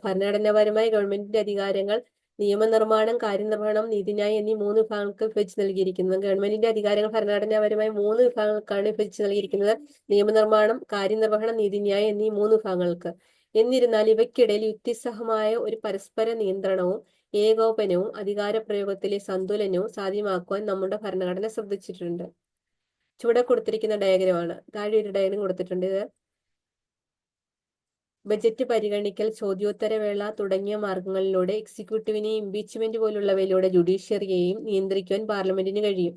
Speaker 1: ഭരണഘടനാപരമായി ഗവൺമെന്റിന്റെ അധികാരങ്ങൾ നിയമനിർമ്മാണം, കാര്യനിർവഹണം, നീതിന്യായം എന്നീ 3 വിഭാഗങ്ങൾക്ക് വിഭജിച്ച് നൽകിയിരിക്കുന്നു. ഗവൺമെന്റിന്റെ അധികാരങ്ങൾ ഭരണഘടനാപരമായി 3 വിഭാഗങ്ങൾക്കാണ് വിഭജിച്ച് നൽകിയിരിക്കുന്നത്. നിയമനിർമ്മാണം, കാര്യനിർവഹണം, നീതിന്യായം എന്നീ 3 വിഭാഗങ്ങൾക്ക്. എന്നിരുന്നാൽ ഇവയ്ക്കിടയിൽ യുക്തിസഹമായ ഒരു പരസ്പര നിയന്ത്രണവും ഏകോപനവും അധികാരപ്രയോഗത്തിലെ സന്തുലനവും സാധ്യമാക്കുവാൻ നമ്മുടെ ഭരണഘടന ശ്രദ്ധിച്ചിട്ടുണ്ട്. ചുവടെ കൊടുത്തിരിക്കുന്ന ഡയഗ്രമാണ്. താഴെ ഒരു ഡയഗ്രം കൊടുത്തിട്ടുണ്ട്. ഇത് ബജറ്റ് പരിഗണിക്കൽ, ചോദ്യോത്തരവേള തുടങ്ങിയ മാർഗങ്ങളിലൂടെ എക്സിക്യൂട്ടീവിനെയും ഇംപീച്ച്മെന്റ് പോലുള്ളവയിലൂടെ ജുഡീഷ്യറിയെയും നിയന്ത്രിക്കുവാൻ പാർലമെന്റിന് കഴിയും.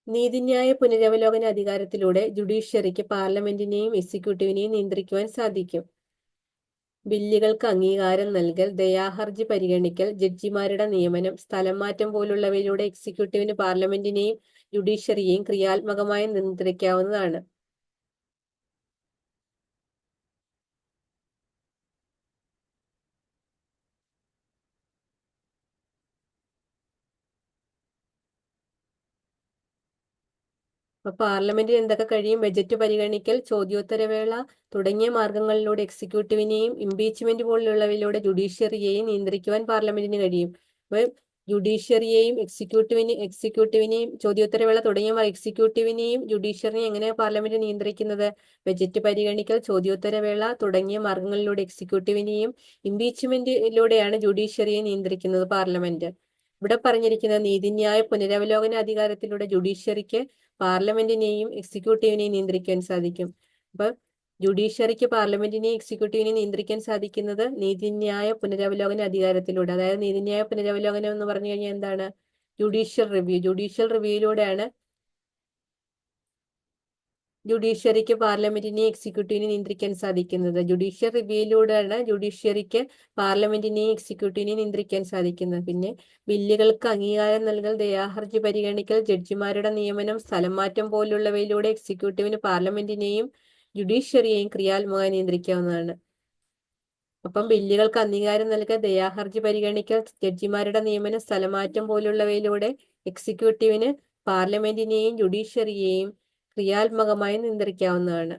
Speaker 1: നീതിന്യായ പുനരവലോകന അധികാരത്തിലൂടെ ജുഡീഷ്യറിക്ക് പാർലമെന്റിനെയും എക്സിക്യൂട്ടീവിനെയും നിയന്ത്രിക്കുവാൻ സാധിക്കും. ബില്ലുകൾക്ക് അംഗീകാരം നൽകൽ, ദയാഹർജി പരിഗണിക്കൽ, ജഡ്ജിമാരുടെ നിയമനം, സ്ഥലം മാറ്റം പോലുള്ളവയിലൂടെ എക്സിക്യൂട്ടീവിന് പാർലമെന്റിനെയും ജുഡീഷ്യറിയെയും ക്രിയാത്മകമായി നിയന്ത്രിക്കാവുന്നതാണ്. അപ്പൊ പാർലമെന്റിന് എന്തൊക്കെ കഴിയും? ബജറ്റ് പരിഗണിക്കൽ, ചോദ്യോത്തരവേള തുടങ്ങിയ മാർഗങ്ങളിലൂടെ എക്സിക്യൂട്ടീവിനെയും ഇംപീച്ച്മെന്റ് പോലുള്ളവയിലൂടെ ജുഡീഷ്യറിയെയും നിയന്ത്രിക്കുവാൻ പാർലമെന്റിന് കഴിയും. അപ്പൊ ജുഡീഷ്യറിയെയും എക്സിക്യൂട്ടീവിനെയും ചോദ്യോത്തരവേള തുടങ്ങിയ എക്സിക്യൂട്ടീവിനെയും ജുഡീഷ്യറിനെയും എങ്ങനെയാണ് പാർലമെന്റ് നിയന്ത്രിക്കുന്നത്? ബജറ്റ് പരിഗണിക്കൽ, ചോദ്യോത്തരവേള തുടങ്ങിയ മാർഗങ്ങളിലൂടെ എക്സിക്യൂട്ടീവിനെയും ഇംപീച്ച്മെന്റിലൂടെയാണ് ജുഡീഷ്യറിയെ നിയന്ത്രിക്കുന്നത് പാർലമെന്റ്. ഇവിടെ പറഞ്ഞിരിക്കുന്ന നീതിന്യായ പുനരവലോകന അധികാരത്തിലൂടെ ജുഡീഷ്യറിക്ക് പാർലമെന്റിനെയും എക്സിക്യൂട്ടീവിനെയും നിയന്ത്രിക്കാൻ സാധിക്കും. അപ്പൊ ജുഡീഷ്യറിക്ക് പാർലമെന്റിനെയും എക്സിക്യൂട്ടീവിനെയും നിയന്ത്രിക്കാൻ സാധിക്കുന്നത് നീതിന്യായ പുനരവലോകന അധികാരത്തിലൂടെ. അതായത് നീതിന്യായ പുനരവലോകനം എന്ന് പറഞ്ഞു കഴിഞ്ഞാൽ എന്താണ്? Judicial review. ജുഡീഷ്യൽ റിവ്യൂയിലൂടെയാണ് ജുഡീഷ്യറിക്ക് പാർലമെന്റിനെയും എക്സിക്യൂട്ടീവിനെയും നിയന്ത്രിക്കാൻ സാധിക്കുന്നത്. ജുഡീഷ്യൽ റിവ്യൂയിലൂടെയാണ് ജുഡീഷ്യറിക്ക് പാർലമെന്റിനെയും എക്സിക്യൂട്ടീവിനെയും നിയന്ത്രിക്കാൻ സാധിക്കുന്നത്. പിന്നെ ബില്ലുകൾക്ക് അംഗീകാരം നൽകൽ, ദയാഹർജി പരിഗണിക്കൽ, ജഡ്ജിമാരുടെ നിയമനം, സ്ഥലം മാറ്റം പോലുള്ളവയിലൂടെ എക്സിക്യൂട്ടീവിന് പാർലമെന്റിനെയും ജുഡീഷ്യറിയെയും ക്രിയാത്മകമായി നിയന്ത്രിക്കാവുന്നതാണ്. അപ്പം ബില്ലുകൾക്ക് അംഗീകാരം നൽകൽ, ദയാഹർജി പരിഗണിക്കൽ, ജഡ്ജിമാരുടെ നിയമനം, സ്ഥലമാറ്റം പോലുള്ളവയിലൂടെ എക്സിക്യൂട്ടീവിന് പാർലമെന്റിനെയും ജുഡീഷ്യറിയെയും ക്രിയാത്മകമായി നിയന്ത്രിക്കാവുന്നതാണ്.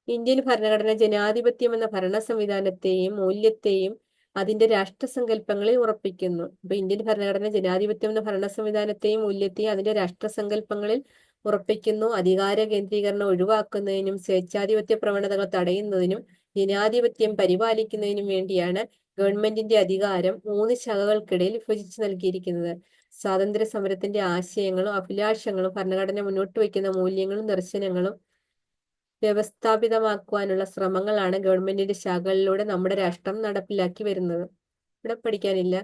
Speaker 1: ഇന്ത്യൻ ഭരണഘടന ജനാധിപത്യം എന്ന ഭരണ സംവിധാനത്തെയും മൂല്യത്തെയും അതിന്റെ രാഷ്ട്രസങ്കല്പങ്ങളിൽ ഉറപ്പിക്കുന്നു. അപ്പൊ ഇന്ത്യൻ ഭരണഘടന ജനാധിപത്യം എന്ന ഭരണ സംവിധാനത്തെയും മൂല്യത്തെയും അതിന്റെ രാഷ്ട്രസങ്കല്പങ്ങളിൽ ഉറപ്പിക്കുന്നു. അധികാര കേന്ദ്രീകരണം ഒഴിവാക്കുന്നതിനും സ്വേച്ഛാധിപത്യ പ്രവണതകൾ തടയുന്നതിനും ജനാധിപത്യം പരിപാലിക്കുന്നതിനും വേണ്ടിയാണ് ഗവൺമെന്റിന്റെ അധികാരം 3 ശാഖകൾക്കിടയിൽ വിഭജിച്ച് നൽകിയിരിക്കുന്നത്. സ്വാതന്ത്ര്യ സമരത്തിന്റെ ആശയങ്ങളും അഭിലാഷങ്ങളും ഭരണഘടന മുന്നോട്ട് വയ്ക്കുന്ന മൂല്യങ്ങളും ദർശനങ്ങളും വ്യവസ്ഥാപിതമാക്കുവാനുള്ള ശ്രമങ്ങളാണ് ഗവൺമെന്റിന്റെ ശാഖകളിലൂടെ നമ്മുടെ രാഷ്ട്രം നടപ്പിലാക്കി വരുന്നത്. ഇവിടെ പഠിക്കാനില്ല.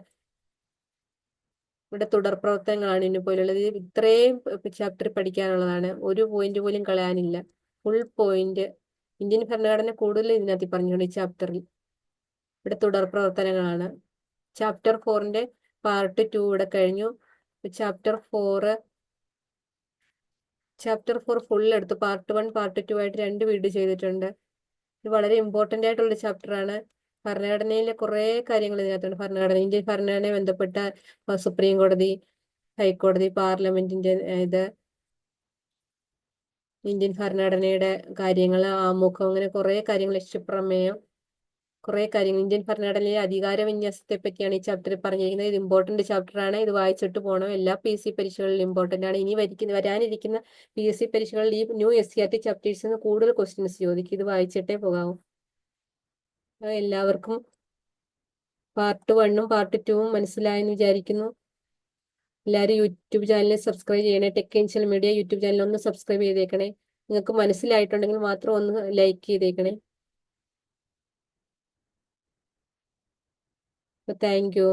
Speaker 1: ഇവിടെ തുടർ പ്രവർത്തനങ്ങളാണ് ഇനി പോലുള്ളത്. ഇത്രയും ചാപ്റ്റർ പഠിക്കാനുള്ളതാണ്. ഒരു പോയിന്റ് പോലും കളയാനില്ല. ഫുൾ പോയിന്റ് ഇന്ത്യൻ ഭരണഘടന കൂടുതൽ ഇതിനകത്ത് പറഞ്ഞുകൊണ്ട് ഈ ചാപ്റ്ററിൽ. ഇവിടെ തുടർ പ്രവർത്തനങ്ങളാണ്. ചാപ്റ്റർ 4ന്റെ പാർട്ട് 2 ഇവിടെ കഴിഞ്ഞു. ചാപ്റ്റർ 4 ഫുൾ എടുത്തു. പാർട്ട് 1 പാർട്ട് 2 ആയിട്ട് 2 വീഡിയോ ചെയ്തിട്ടുണ്ട്. ഇത് വളരെ ഇമ്പോർട്ടന്റ് ആയിട്ടുള്ള ചാപ്റ്റർ ആണ്. ഭരണഘടനയിലെ കുറെ കാര്യങ്ങൾ ഇതിനകത്തുണ്ട്. ഇന്ത്യൻ ഭരണഘടനയെ ബന്ധപ്പെട്ട സുപ്രീം കോടതി, ഹൈക്കോടതി, പാർലമെന്റിന്റെ ഇന്ത്യൻ ഭരണഘടനയുടെ കാര്യങ്ങൾ, ആമുഖം, അങ്ങനെ കുറെ കാര്യങ്ങൾ, ലക്ഷ്യപ്രമേയം, കുറെ കാര്യങ്ങൾ ഇന്ത്യൻ ഭരണഘടനയിലെ അധികാര വിന്യാസത്തെ പറ്റിയാണ് ഈ ചാപ്റ്ററിൽ പറഞ്ഞിരിക്കുന്നത്. ഇത് ഇമ്പോർട്ടന്റ് ചാപ്റ്റർ ആണ്. ഇത് വായിച്ചിട്ട് പോകണം. എല്ലാ PSC പരീക്ഷകളിലും ഇമ്പോർട്ടന്റ് ആണ്. ഇനി വരാനിരിക്കുന്ന PSC പരീക്ഷകളിൽ ഈ ന്യൂ SCERT ചാപ്റ്റേഴ്സിൽ നിന്ന് കൂടുതൽ ക്വസ്റ്റ്യൻസ് ചോദിക്കും. ഇത് വായിച്ചിട്ടേ പോകാവൂ. എല്ലാവർക്കും പാർട്ട് 1ഉം പാർട്ട് 2ഉം മനസ്സിലായെന്ന് വിചാരിക്കുന്നു. എല്ലാവരും യൂട്യൂബ് ചാനൽ സബ്സ്ക്രൈബ് ചെയ്യണേ. Tech Angel media YouTube channel ഒന്ന് സബ്സ്ക്രൈബ് ചെയ്തേക്കണേ. നിങ്ങൾക്ക് മനസ്സിലായിട്ടുണ്ടെങ്കിൽ മാത്രം ഒന്ന് ലൈക്ക് ചെയ്തേക്കണേ. Thank you.